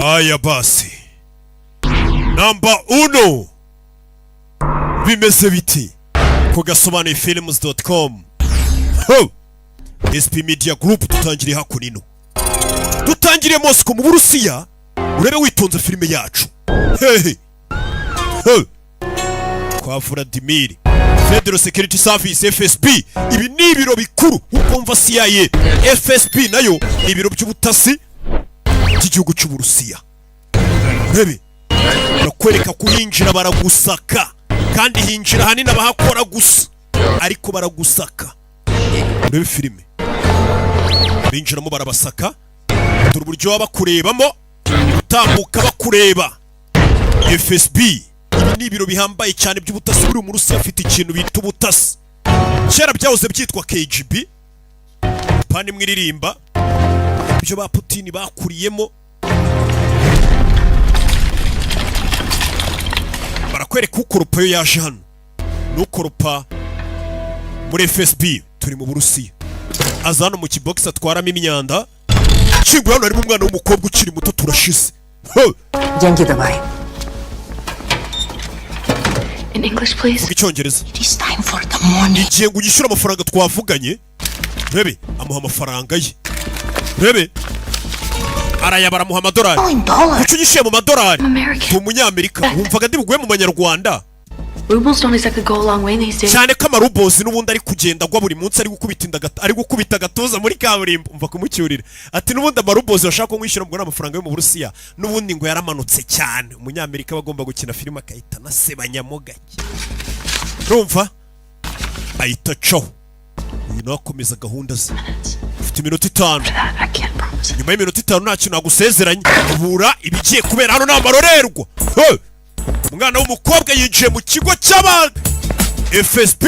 Aya basi. Number 1. Bimeze biti ku Agasobanuyefilms.com. SP Media Group tutangiriye hakunino. Dutangiriye Moscow mu Burusiya. Urebe witonze filime yacu. Kwa Vladimir Federal Security Service FSB. Ibi ni ibiro bikuru ukumva CIA. FSB nayo ibiro by'ubutasi by'igihugu cy'u Burusiya. Bebe bakwereka kuhinjira baragusaka kandi hinjira hanini abahakora gusa ariko baragusaka. Urebe filime binjiramo barabasaka dore uburyo bakurebamo utambuka bakureba. FSB ibi ni ibiro bihambaye cyane by'ubutasi buri mu Rusiya afite ikintu bita ubutasi. Kera byahoze byitwa KGB pani mwiririmba ibyo ba Putin bakuriyemo. Barakwereka ukoropa yo yaje hano n'ukoropa muri FSB turi mu Burusiya. Aza hano mu kibox atwaramo imyanda kingura hano harimo umwana w'umukobwa ukiri muto turashize. Деньги давай. In English, please. Icyongereza. It is time for the money. Igiye ngo ugishyura amafaranga twavuganye. Rebe amuha amafaranga ye. Rebe arayabara muha amadolari. Kuki unyishyuye mu madolari? Umunyamerika wumvaga ndi buguye mu Banyarwanda. Rubles don't exactly go a long way these days. Cyane ko amarubozi n'ubundi ari kugenda agwa buri munsi ari gukubita agatoza muri kaburimbo umva kumucyurira. Ati n'ubundi amarubozi bashaka ko mwishyura ngo n'amafaranga yo mu Burusiya n'ubundi ngo yaramanutse cyane. Umunyamerika bagomba gukina filime akahita nasebanyamo gake. Urumva? Ahita cyo. Uyu nawe akomeza gahunda ze. Ufite iminota 5. Nyuma y'iminota 5 nta kintu nagusezeranye. Bura ibigiye kubera hano n'amarorerwa. Umwana w'umukobwa yinjiye mu kigo cy'aba FSB,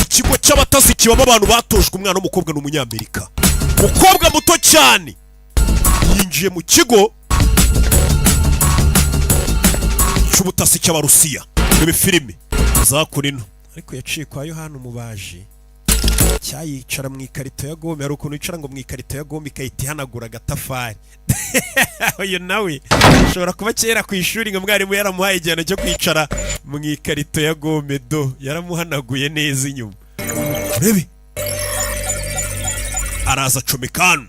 ikigo cy'abatasi kibamo abantu batojwe. Umwana w'umukobwa n'umunyamerika, umukobwa muto cyane yinjiye mu kigo cy'ubutasi cy'Abarusiya. Ibi filime zakurino ariko yaciye kwa Yohana umubaji cyayicara mu ikarito ya gome. Hari ukuntu yicara ngo mu ikarito ya gome ikahita ihanagura agatafari. Oyo nawe ushobora kuba kera ku ishuri ngo mwarimu yaramuhaye igihano cyo kwicara mu ikarito ya gome do yaramuhanaguye neza inyuma. Rebe araza acomekana.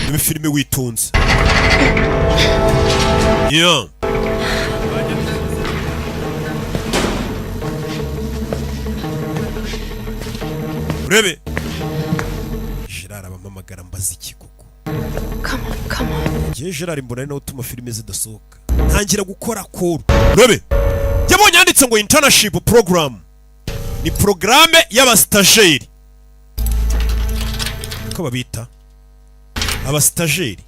Ibi filime witonze. Rebe Gerard abamamagara mbaza iki koko. Come on. Ngiye Gerard mbona no utuma filime zidasohoka. Ntangira gukora call. Rebe yabonye yanditse ngo internship program. Ni programme y'abastageri. Ko babita abastageri.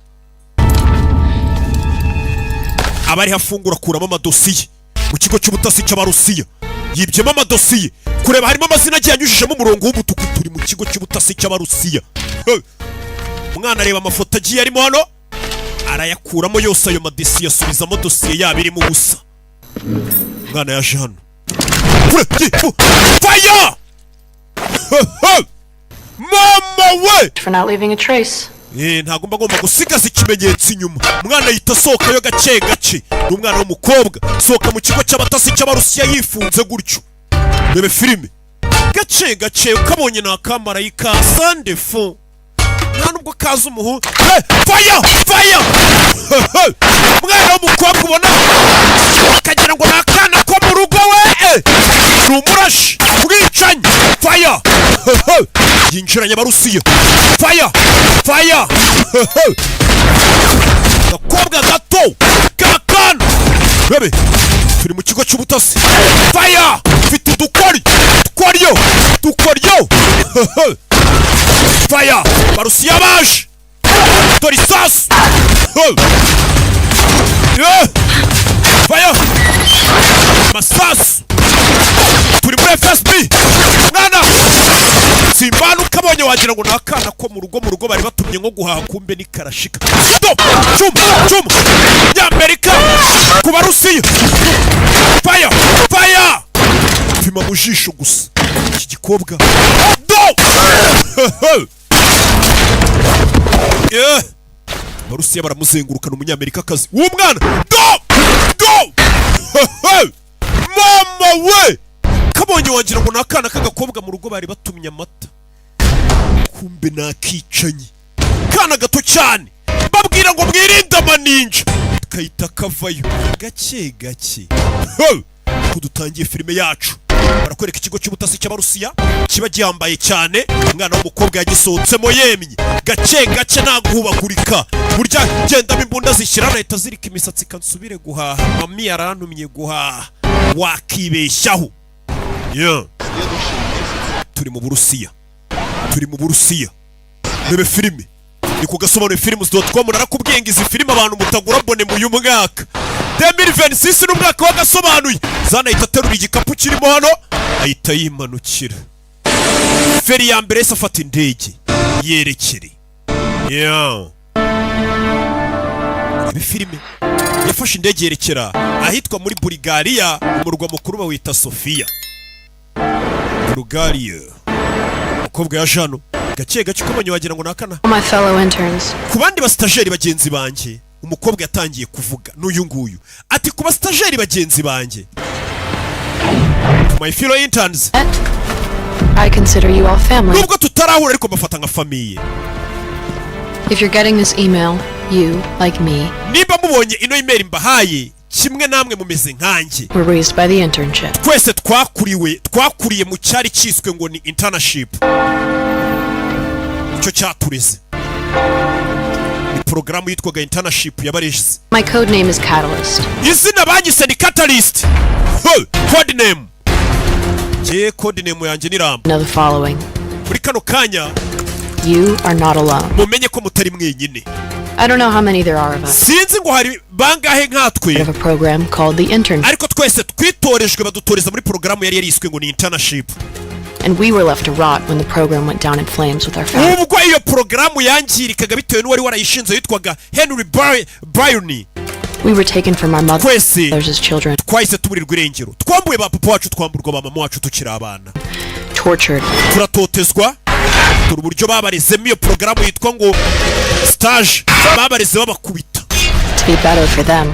Abari hafungura kuramo amadosiye mu kigo cy'ubutasi cy'Abarusiya. Yibyemo amadosiye kureba harimo amazina agiye anyujijemo umurongo w'umutuku. Turi mu kigo cy'ubutasi cy'Abarusiya. Umwana areba amafoto agiye arimo hano arayakuramo yose ayo madosiye asubizamo dosiye yabirimo ubusa. Umwana yaje hano. Fire! Mama we! For not leaving a trace. Ntago ngomba gusigaza ikimenyetso inyuma. Umwana yita soka yo gace gace. Umwana w'umukobwa soka mu kigo cy'abatasi cy'Abarusiya yifunze gutyo. Rebe filime gace gace ukabonye na kamarayika sandefo nta nubwo kaza umuhu. Fire! Umwana w'umukobwa ubona akagira ngo nakana ko mu rugo we rumurashi bwicanye. Fire! Yinjiranye Abarusiya. Fire! Gakobwa gato kakana. Rebe turi mu kigo cy'ubutasi. Fire! Mfite udukori dukoryo. Fire! Barusiya baje dore isasu. Fire! Masasu. Turi muri FSB. Mwana simbana ukabonye wagira ngo nakana ko mu rugo bari batumye nko guhaha kumbe ni karashika. Chum y'Amerika ku Barusiya. Fire! Pima mu jisho gusa iki gikobwa. Abarusiya baramuzengurukana umunyamerikakazi w'umwana mama we kabonye wagira ngo nakana k'agakobwa mu rugo bari batumye amata kumbe nakicanye kana gato cyane babwira ngo mwirinde amaninja kayita kavayo gake gake kudutangiye filime yacu barakwereka ikigo cy'ubutasi cy'abarusiya kiba giyambaye cyane umwana w'umukobwa yagisohotsemo yemye gake gake naguhubagurika burya gendamo imbunda zishyira leta zirika imisatsi kansubire guhaha mami yarantumye guhaha wakibeshyaho turi mu Burusiya rebe filime ni ku Gasobanuye films.com narakubwiye ngo izi filime abantu mutagura bone mu uyu mwaka 2026 n'umwaka wa Gasobanuye zanahita aterura igikapu kirimo hano ahita yimanukira feri ya mbere afata indege yerekere ibi filime yafashe indege yerekera ahitwa muri Bulgaria umurwa mukuru bawita Sofia Bulgaria umukobwa ya Jano gake gake ukomanye wagira ngo nakana My fellow interns. ku bandi bastajeri bagenzi banjye umukobwa yatangiye kuvuga n'uyu nguyu ati ku bastajeri bagenzi banjye my fellow interns I consider you all family. nubwo tutarahura ariko mbafata nka famiye. If you're getting this email, you, like me, niba mubonye ino email mbahaye kimwe namwe mumeze nkanjye were raised by the internship. twese twakuriye mu cyari cyiswe ngo ni internship. Icyo cyatureze ni porogaramu yitwaga internship yabareze. My code name is Catalyst. Izina bagise ni Catalyst. Code name. Code name yanjye ni Rambo. Know the following. Muri kano kanya You are not alone. mumenye ko mutari mwenyine. I don't know how many there are of us. Sinzi ngo hari bangahe nkatwe. Of a program called the Internship. Ariko twese twitorejwe badutoreza muri porogaramu yari yariswe ngo ni internship. And we were left to rot when the program went down in flames with our family. Ubwo iyo porogaramu yangirikaga bitewe n'uwari warayishinze yitwaga Henry Byrne. We were taken from our mothers Kwese as children. twahise tuburirwa irengero. Twambuye ba papa wacu twamburwa ba mama wacu tukiri abana. Tortured. Turatotezwa. Turi uburyo babarezemo iyo porogaramu yitwa ngo stage. Babareze babakubita. To be better for them.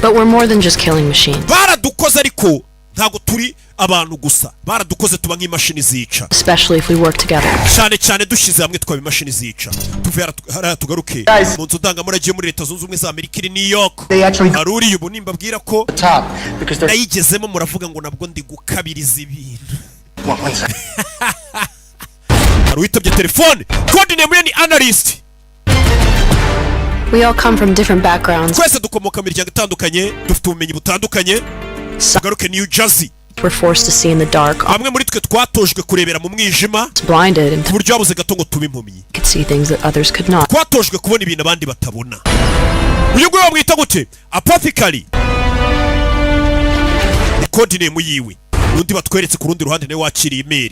But we're more than just killing machines. Baradukoze ariko ntago turi abantu gusa. Baradukoze tuba nk'imashini zica. Especially if we work together. Cyane dushize hamwe twaba imashini zica. Tuve hariya tugaruke mu nzu ndangamurage muri Leta Zunze Ubumwe za Amerika iri New York. Haruri ubu nimbabwira ko nayigezemo muravuga ngo nabwo ndi gukabiriza ibintu. Haruitabye telefone. Code name ye ni Analyst. We all come from different backgrounds. Twese dukomoka mu miryango itandukanye, dufite ubumenyi butandukanye. Tugaruke New Jersey. We're forced to see in the dark. Hamwe muri twe twatojwe kurebera mu mwijima. Blinded and Buryo babuze gato ngo tube impumyi. could see things that others could not. Twatojwe kubona ibintu abandi batabona. Uyu nguyu bamwita gute? Apothecary. Code name yiwe. Undi batweretse ku rundi ruhande nawe wakiriye email.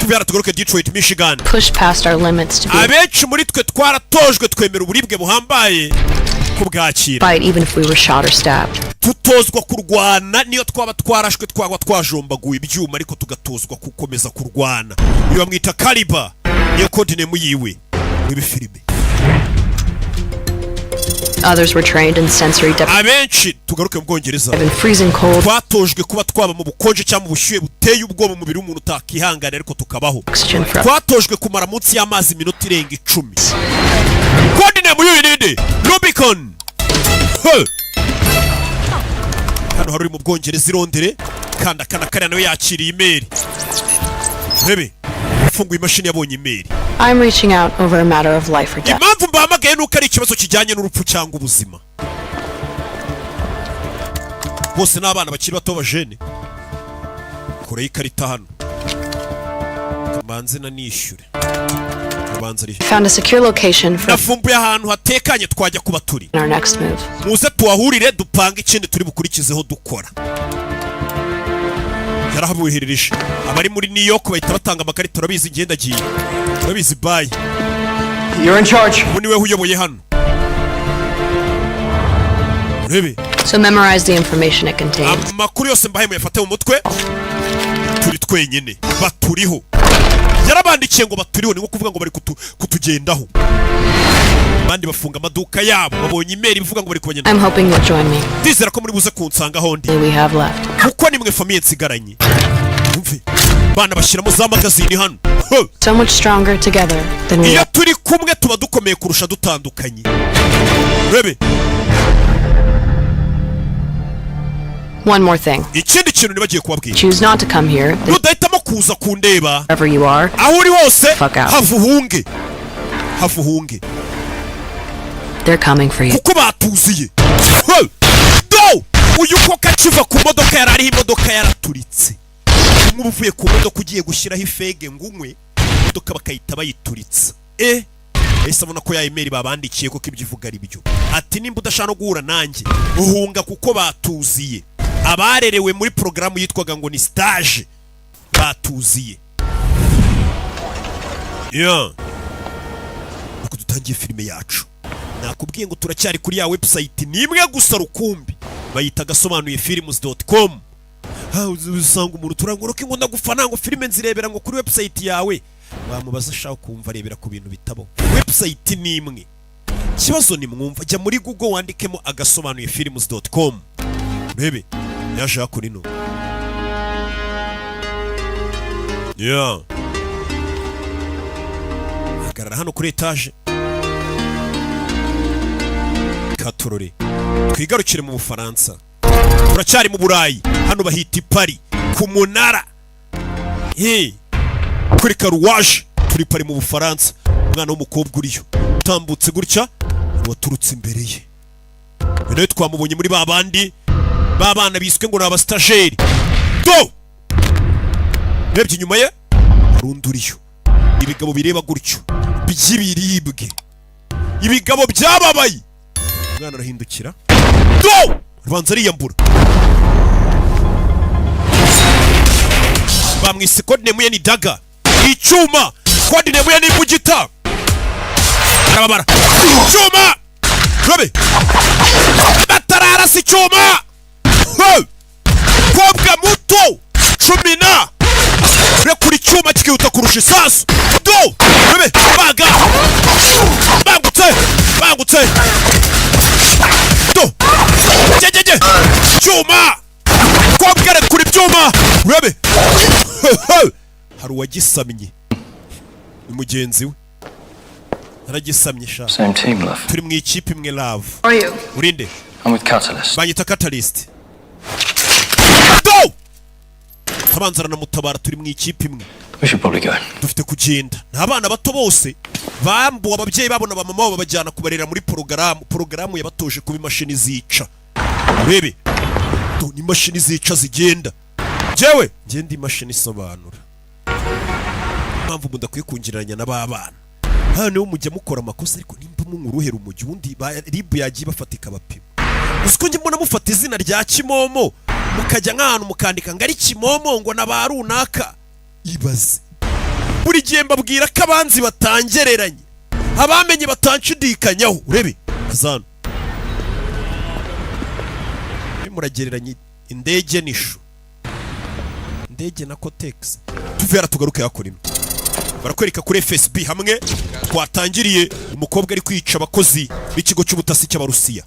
Tubara tugaruke Detroit, Michigan. Push past our limits to be Abenshi muri twe twaratojwe twemera uburibwe buhambaye kubwakira. fight even if we were shot or stabbed. Tutozwa kurwana niyo twaba twarashwe twagwa twajombaguye ibyuma ariko tugatozwa gukomeza kurwana. Uyu bamwita Caliber. Niyo code name yiwe. Muri filime. Others were trained in sensory Abenshi tugaruke mu Bwongereza. in freezing cold Twatojwe kuba twaba mu bukonje cyangwa mu bushyuhe buteye ubwoba mu mubiri w'umuntu utakihangana ariko tukabaho. oxygen for Twatojwe kumara munsi y'amazi minota irenga 10. Code name y'uyu ninde? Rubicon. Hano hari mu Bwongereza irondere kanda kariya nawe yakiriye email. Bebe funguye imashini yabonye email. I'm reaching out over a matter of life or death. Impamvu mbahamagaye nuko ari ikibazo kijyanye n'urupfu cyangwa ubuzima. Bose n'abana bakiri bato bajene. Kure y'ikarita hano. Kamanze na nishyure. Kamanze ari. Found a secure location for Nafumbuye ahantu hatekanye twajya kuba turi. our next move. Muze tuhahurire dupanga ikindi turi bukurikizeho dukora. Yarahabuherereje. Abari muri New York bahita batanga amakarita turabizi ngendagiye. Turabizi bye. You're in charge. Ubu we uyoboye hano. Rebe. So memorize the information it contains. Amakuru yose mbahe muyafate mu mutwe. Turi twenyine. Baturiho. yarabandikiye ngo baturiho ni nko kuvuga ngo bari kutugendaho abandi bafunga amaduka yabo babonye email ivuga ngo bari kubagenda. I'm hoping you'll join me. Ndizera ko muri buze kunsanga hondi We have left. kuko nimwe famiye nsigaranye. Umve bana bashyiramo za magazine hano. So much stronger together than we iyo are. turi kumwe tuba dukomeye kurusha dutandukanye. Rebe One more thing. ikindi kintu nibagiye kubabwira. Choose not to come here. Nudahitamo kuza kundeba Wherever you are. aho uri hose Fuck out. havuhunge They're coming for you. kuko batuziye. Do uyu ko kakiva ku modoka yarari imodoka yaraturitse. Umwe uvuye ku modoka ugiye gushyiraho ifege ngunywe imodoka bakayita bayituritsa. Ese abona ko ya email babandikiye ko ibyivuga ari byo. Ati nimba udashaka no guhura nanjye uhunga kuko batuziye. Abarerewe muri programu yitwaga ngo ni stage batuziye. Uko dutangiye filime yacu. Nakubwiye ngo turacyari kuri ya website nimwe gusa rukumbi. Bayita Agasobanuye films.com. Usanga umuntu turangoroke ngo ndagufana ngo filime nzirebera ngo kuri website yawe. Bamubaza shaka kumva rebera ku bintu bitabo. Website ni imwe. Kibazo ni mwumva jya muri Google wandikemo Agasobanuye films.com. Bebe yaje kuri no. Hagarara hano kuri etage. Katorore. Twigarukire mu Bufaransa. Turacyari mu Burayi. Hano bahita Paris ku munara. Kuri Karuwaje turi Paris mu Bufaransa. Umwana w'umukobwa uriyo utambutse gutya waturutse imbere ye. Bene twamubonye muri babandi babana biswe ngo naba stagiaire. Do rebye inyuma ye runduriyo. Ibigabo bireba gutyo by'ibiribwe. Ibigabo byababaye. Umwana arahindukira. Do rubanza ariyambura. Bamwise code name ye ni daga. Icyuma code name ye ni bugita. Arababara. Icyuma. Robe. Batarara si icyuma. Kobwa muto 10 rekuri icyuma kikihuta kurusha isasu. Do robe baga. Bangutse. Do. Jejeje. Cyuma. Kobwa rekuri icyuma. Robe. Hari uwagisamye. Ni mugenzi we. Aragisamye sha. Same team, love. Turi mu ikipe imwe love. Are you? Urinde. I'm with Catalyst. Banyita Catalyst. Do! Tabanzara na mutabara turi mu ikipe imwe. We should probably go. Dufite kugenda. Nabana bato bose bambu ababyeyi babona ba mama babajyana kubarera muri porogaramu yabatoje kuba imashini zica. Urebe. Do ni imashini zica zigenda. Jewe ngende imashini isobanura. Mpamvu mudakwiye kungiranya n'ababana. Hano mujya mukora amakosa ariko nimba munguruhera umujyi undi ribu yagiye bafatika bapima. Usiko nje mbona mufata izina rya Kimomo mukajya nk'ahantu mukandika ngari Kimomo ngo nabarunaka. Ibaze. Buri gihe mbabwira ko abanzi batangereranye. Abamenye batanshidikanyaho. Urebe. Azana. Muragereranye indege nishu. Indege na Cotex. Tuvera tugaruke yakorino. Barakwereka kuri FSB hamwe twatangiriye umukobwa ari kwica abakozi b'ikigo cy'ubutasi cy'Abarusiya.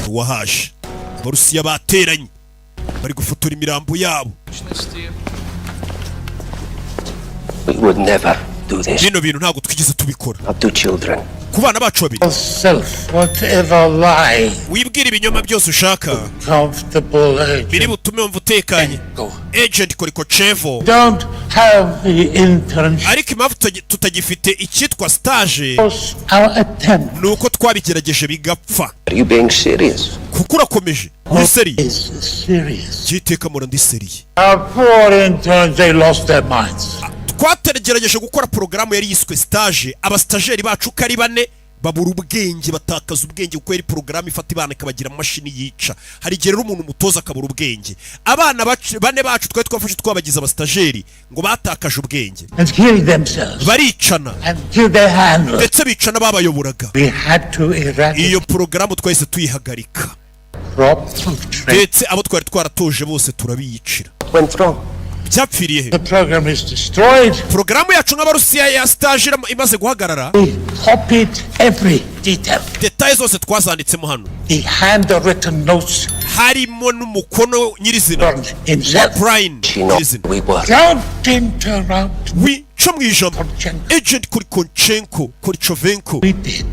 Wahaje. Abarusiya bateranye. Bari gufotora imirambo yabo. We would never do this. Bino bintu ntabwo twigeze tubikora. Not to children. Kubana bacu babiri. Self, whatever lie, Wibwira ibinyoma byose ushaka. comfortable Biri agent. butume wumva utekanye. Go. Agent Korikochevo. Don't have the internship. Ariko impamvu tutagifite icyitwa stage Was our attempt nuko twabigerageje bigapfa. Are you being serious? Kuko urakomeje. Uri seri. is serious. Cyiteka mura ndi seriye. Our poor interns, they lost their minds. Twateragereje gukora porogaramu yari yiswe stage. Abastageri bacu kari bane babura ubwenge batakaza ubwenge kuko yari porogaramu ifata ibana ikabagira amashini yica. Hari igihe rero umuntu mutoza akabura ubwenge. Abana bane bacu twari twafashe twabagize abastageri ngo batakaje ubwenge. And killed themselves. Baricana. And killed their handlers. Ndetse bicana babayoboraga. We had to eradicate Iyo porogaramu twahise tuyihagarika. crop of trade. Ndetse abo twari twaratoje bose turabiyicira. Went wrong. byapfiriye he? The program is destroyed. Porogaramu yacu nk'abarusiya ya stage imaze guhagarara, We copied every detail. detaye zose twazanditsemo hano, The handwritten notes harimo n'umukono nyirizina from himself. Brian She knows nyirizina. we were. Don't interrupt. Wica mu ijambo Konchenko. agent Konchenko Korchovenko, We did,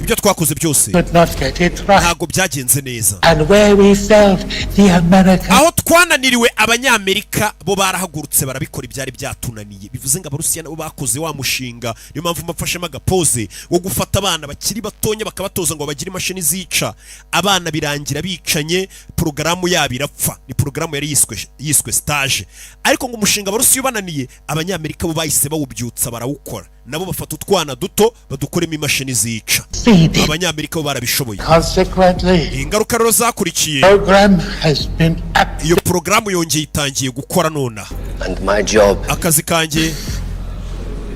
ibyo twakoze byose but not get it right. ntabwo byagenze neza. And where we felt the American Aho twananiriwe abanyamerika bo barahagurutse barabikora ibyari byatunaniye, bivuze ngo abarusiya nabo bakoze wa mushinga. Niyo mpamvu mafashemo agapoze wo gufata abana bakiri batonya bakabatoza ngo bagire imashini zica abana, birangira bicanye, porogaramu yabo irapfa. Ni porogaramu yari yiswe stage, ariko ngo umushinga abarusiya ubananiye, abanyamerika bo bahise bawubyutsa barawukora, nabo bafata utwana duto badukoremo imashini zica. feeding. Abanyamerika bo barabishoboye. Consequently, Ingaruka rero zakurikiye, program has been active. iyo porogaramu yongeye itangiye gukora nonaha. And my job Akazi kanjye,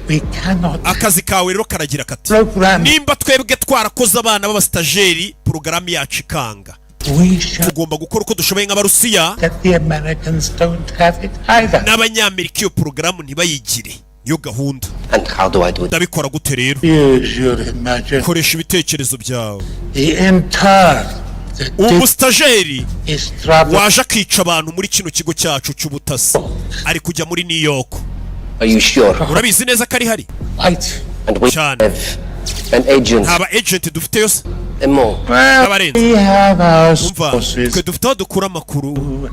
We cannot akazi kawe rero karagira kati, program. nimba twebwe twarakoze abana b'abastajeri porogaramu yacu ikanga, We shall tugomba gukora uko dushoboye nk'abarusiya that the Americans don't have it either. n'abanyamerika iyo porogaramu ntibayigire. Niyo gahunda. and how do I do it? Ndabikora gute rero? Use your imagination. Koresha ibitekerezo byawe. The intern that did Umustajeri is travel. waje akica abantu muri kino kigo cyacu cy'ubutasi ari kujya muri New York. Are you sure? Urabizi neza ko ari hari? Right. And we Cyane. have an agent Aba agent dufite yose and more. Well, Abarenze. we have our umva, sources twe dufite aho dukura amakuru.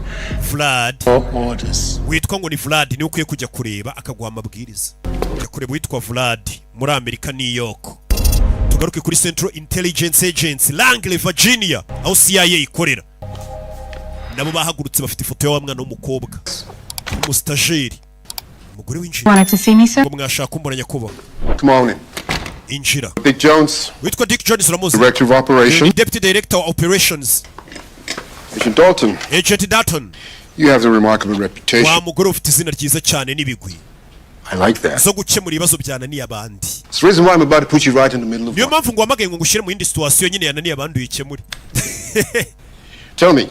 Vlad for orders. witwa ngo ni Vlad niwe ukwiye kujya kureba akaguha amabwiriza. Kujya kureba witwa Vlad muri Amerika, New York. Tugaruke kuri Central Intelligence Agency Langley, Virginia, aho CIA ikorera. Nabo bahagurutse bafite ifoto ya mwana w'umukobwa umustajeri, umugore w'injira. Wanted to see me, sir? Ngo mwashaka kumbona nyakubahwa. Come on in. Injira. Dick Jones, Witwa Dick Jones, uramuzi? Director of Ni Operations. Deputy Director of Operations. Agent Dalton, Agent Dalton. you have a remarkable reputation. Wa mugore ufite izina ryiza cyane n'ibigwi I like that. zo gukemura ibibazo byananiye abandi. It's the reason why I'm about to put you right in the middle of Niyo one. mpamvu ngo wamagaye ngo ngushyire mu yindi situation nyine yananiye abandi uyikemure. Tell me,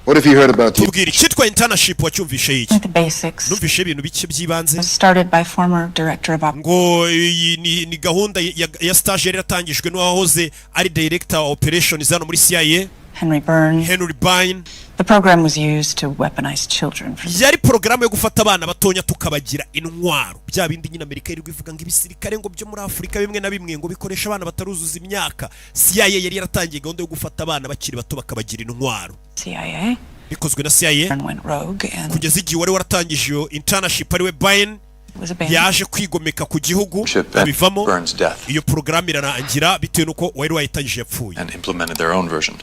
what have you heard about the Tubwire icyitwa internship wacyumvishe iki? The basics. Numvishe ibintu bike by'ibanze. Was started by former director of operations. Ngo iyi ni gahunda ya stage yari yatangijwe n'uwahoze ari Director of Operations hano muri CIA, Henry Byrne. Henry Byrne. The program was used to weaponize children. Yari porogaramu yo gufata abana batonya tukabagira intwaro. Bya bindi nyine Amerika iri kuvuga ngo ibisirikare ngo byo muri Afurika bimwe na bimwe ngo bikoresha abana bataruzuza imyaka. CIA yari yaratangiye gahunda yo gufata abana bakiri bato bakabagira intwaro. CIA. Bikozwe na CIA Byrne went rogue and kugeza igihe wari waratangije iyo internship ari we Byrne was abandoned. yaje kwigomeka ku gihugu Ship abivamo. Burns' death Iyo porogaramu irarangira bitewe nuko wari wayitangije yapfuye. and implemented their own version.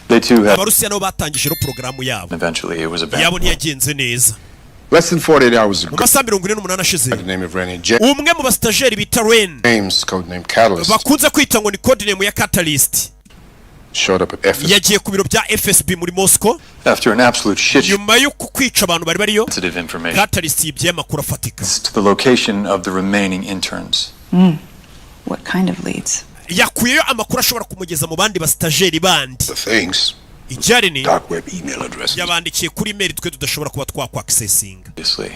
They too had, Abarusiya nabo batangije ro porogaramu yabo. eventually it was Yabo abandoned. ntiyagenze neza. less than 48 hours Mu ago? masaha 48 ashize, The name of Rennie umwe mu bastajeri bita Ren, James, codename Catalyst, bakunze kwita ngo ni codename ya Catalyst, showed up at FS. yagiye ku biro bya FSB muri Moscow After an absolute shit show nyuma yo kwica abantu bari bariyo. of sensitive information Catalyst yibye amakuru afatika, to the location of the remaining interns. What kind of leads? yakuyeyo amakuru ashobora kumugeza mu bandi bastajeri bandi. The things, Icyari ni dark web email addresses. yabandikiye kuri email twe tudashobora kuba twakwakisesinga. Obviously,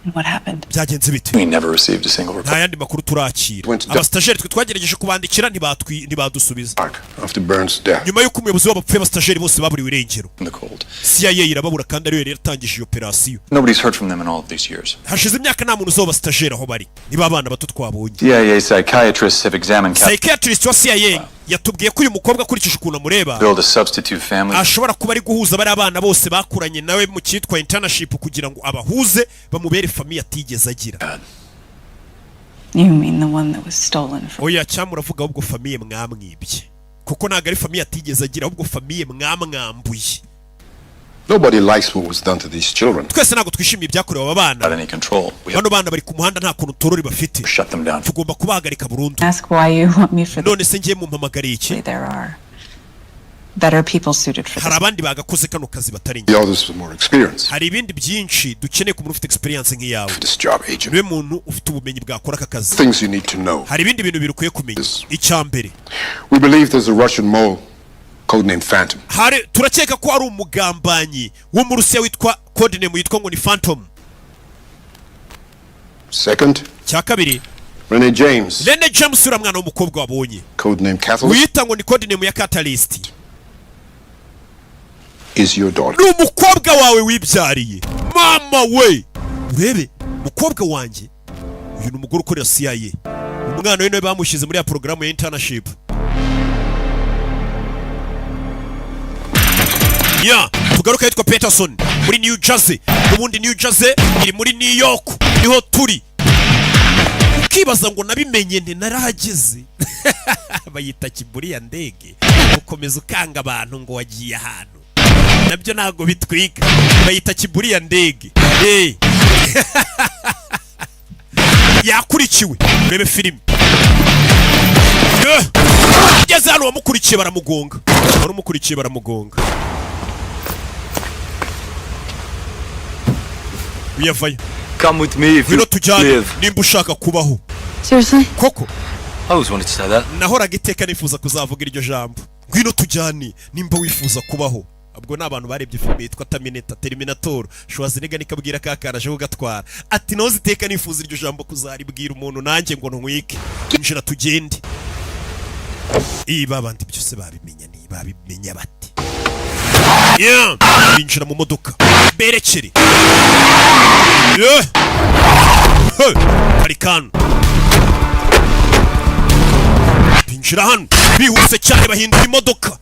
And what happened? Byagenze bite? we never received a single Nta reply. yandi makuru turakira. Went to Abastajeri twe twagerageje kubandikira ntibadusubiza. Dark after Burns' death. Nyuma y'uko umuyobozi w'abapfuye abastajeri bose baburiwe irengero, In the cold. CIA irababura kandi ariyo yari yatangije iyo operasiyo. Nobody's heard from them in all of these years. Hashize imyaka nta muntu uzoba stajeri aho bari. Niba abana bato twabonye. CIA psychiatrists have examined Psychiatrist wa CIA yatubwiye ko uyu mukobwa akurikije ukuntu amureba build a substitute family ashobora kuba ari guhuza bari abana bose bakuranye nawe mu cyitwa internship kugira ngo abahuze bamubere famiye atigeze agira. You mean the one that was stolen from? Oya cyamuravuga ahubwo famiye mwamwibye. Kuko ntago ari famiye atigeze agira ahubwo famiye mwamwambuye. Nobody likes what was done to these children. Twese ntago twishimiye ibyakorewe aba bana. without any control. We have Bano bana bari ku muhanda nta kuntu torori bafite. to shut them down. Tugomba kubahagarika burundu. Ask why you want me for the... None se ngiye mumpamagariye iki? There are better people suited for Hari this. abandi bagakoze kano kazi batari The njye. others with more experience Hari ibindi byinshi dukeneye ku muntu ufite experience nk'iyawe. for this job, agent. Niwe muntu ufite ubumenyi bwakora aka kazi. Things you need to know. Hari ibindi bintu birukwiye kumenya. Icyambere, We believe there's a Russian mole, codenamed Phantom. turakeka ko ari umugambanyi wo mu Rusiya witwa codename yitwa ngo ni Phantom. Second, cya kabiri Renee James, Rene James ura mwana w'umukobwa wabonye codename Catalyst, wita ngo ni code name ya Catalyst is your daughter. ni umukobwa wawe wibyariye mama we urebe umukobwa wanjye uyu ni umugore ukorera CIA umwana we nawe bamushyize muri ya porogaramu ya internship ya tugaruka yitwa Peterson muri New Jersey ubundi New Jersey iri muri New York niho turi ukibaza ngo nabimenye nte narahageze bayita kiburi ya ndege ukomeza ukanga abantu ngo wagiye ahantu nabyo ntago bitwika bayita kiburi ya ndege yakurikiwe urebe filime ugeze hano wamukurikiye baramugonga warumukurikiye baramugonga uyavayo Come with me if ngwino you tujyane live. nimba ushaka kubaho Seriously? koko I always wanted to say that. nahoraga iteka nifuza kuzavuga iryo jambo ngwino tujyane nimba wifuza kubaho abwo n'abantu barebye filime yitwa Terminator Schwarzenegger nikabwira kakaraje ugatwara ati noze iteka nifuza iryo jambo kuzaribwira umuntu nanjye ngo ntwike injira tugende babandi byose babimenya bati binjira mu modoka berekere harikano binjira hano bihuse cyane bahindura imodoka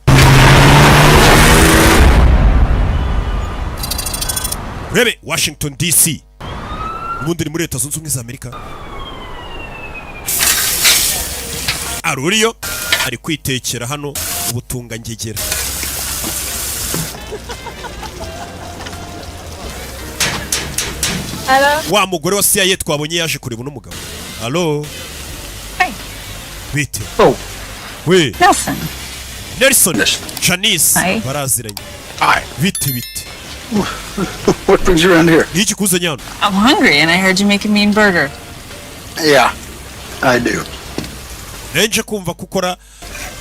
rebe Washington DC ubundi ni muri Leta Zunze Ubumwe za Amerika aruriyo ari kwitekera hano ubutunga ngegera Hello? wa mugore wa CIA twabonye yaje kureba uno mugabo allo Hey. bite Oh. we Nelson. Nelson Janice Hi. baraziranye Hi. bite What brings you around here? niki kuzanye hano I'm hungry and I heard you make a mean burger. Yeah, I do. nenje kumva kukora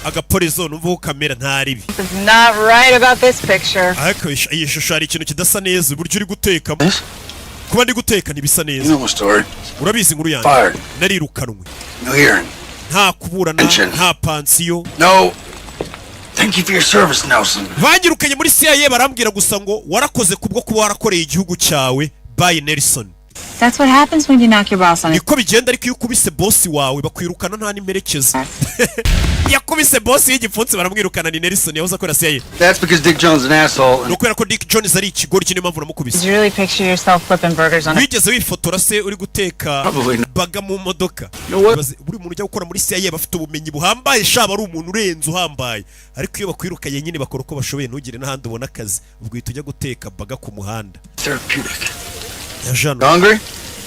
agaporezo numva kamera ntaribi This is not right about this picture. ariko iyi shusho hari ikintu kidasa neza uburyo uri guteka kuba ndi guteka ntibisa You neza know the story. urabizi inkuru yanjye Fired. narirukanwe No hearing. nta kuburana Pension. nta pansiyo No. Thank you for your service, Nelson. banyirukanye muri CIA barambwira gusa ngo warakoze kubwo kuba warakoreye igihugu cyawe by Nelson That's what happens when you knock your boss on it. niko bigenda ariko iyo ukubise boss wawe bakwirukana nta nimerekeza yakubise boss y'igipfunsi baramwirukana ni Nelson yahoze akora CIA That's because Dick Jones is an asshole. no kubera ko Dick Jones ari ikigori cyane mpamvu Did namukubise you really picture yourself flipping burgers on a... wigeze wifotora se uri guteka Probably not. baga mu modoka know what? Ibaze, buri muntu ujya gukora muri CIA bafite ubumenyi buhambaye shaba ari umuntu urenze uhambaye ariko iyo bakwirukanye nyine bakora uko bashoboye ntugire n'ahandi ubona akazi ubwo uhita ujya guteka baga ku muhanda Therapeutic. ya Jano Hungry?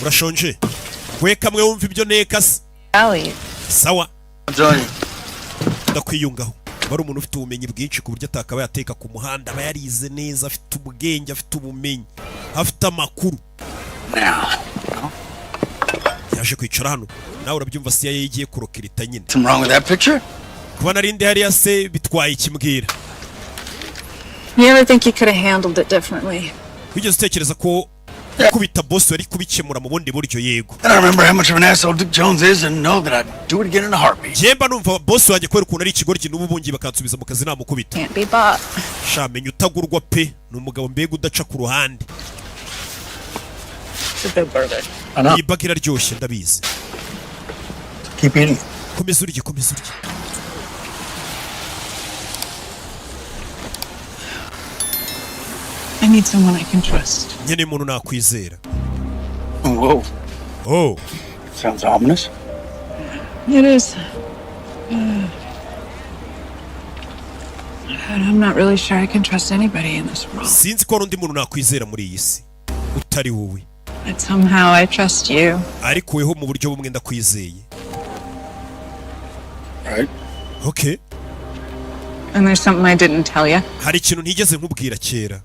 urashonje we kamwe wumva ibyo neka se Ellie. sawa I'm telling you. ndakwiyungaho bari umuntu ufite ubumenyi bwinshi ku buryo atakaba yateka ku muhanda aba yarize neza afite ubwenge afite ubumenyi afite amakuru Now. yaje kwicara hano nawe urabyumva CIA igiye kurokirita nyine Something wrong with that picture? kuba narindi hariya se bitwaye ikimbwira You ever think you could have handled it differently? wigeze utekereza ko kubita boss yari kubikemura mu bundi buryo yego And I remember how much of an asshole Dick Jones is and know that I'd do it again in a heartbeat. jemba numva boss wanjye kwera ukuntu ari ikigoryi n'ubu bungiye bakansubiza mu kazi namukubita Can't be bought. shamenya utagurwa pe ni umugabo mbega udaca ku ruhande It's a good burger. I know. iyi baga iraryoshye ndabizi Keep eating. komeza urye komeza urye I need someone I can trust. nyene umuntu nakwizera Whoa. oh Sounds ominous. It is. But I'm not really sure I can trust anybody in this world. sinzi ko hari undi muntu nakwizera muri iyi si utari wowe But somehow I trust you. ariko weho mu buryo bumwe ndakwizeye Right? okay And there's something I didn't tell you. hari ikintu ntigeze nkubwira kera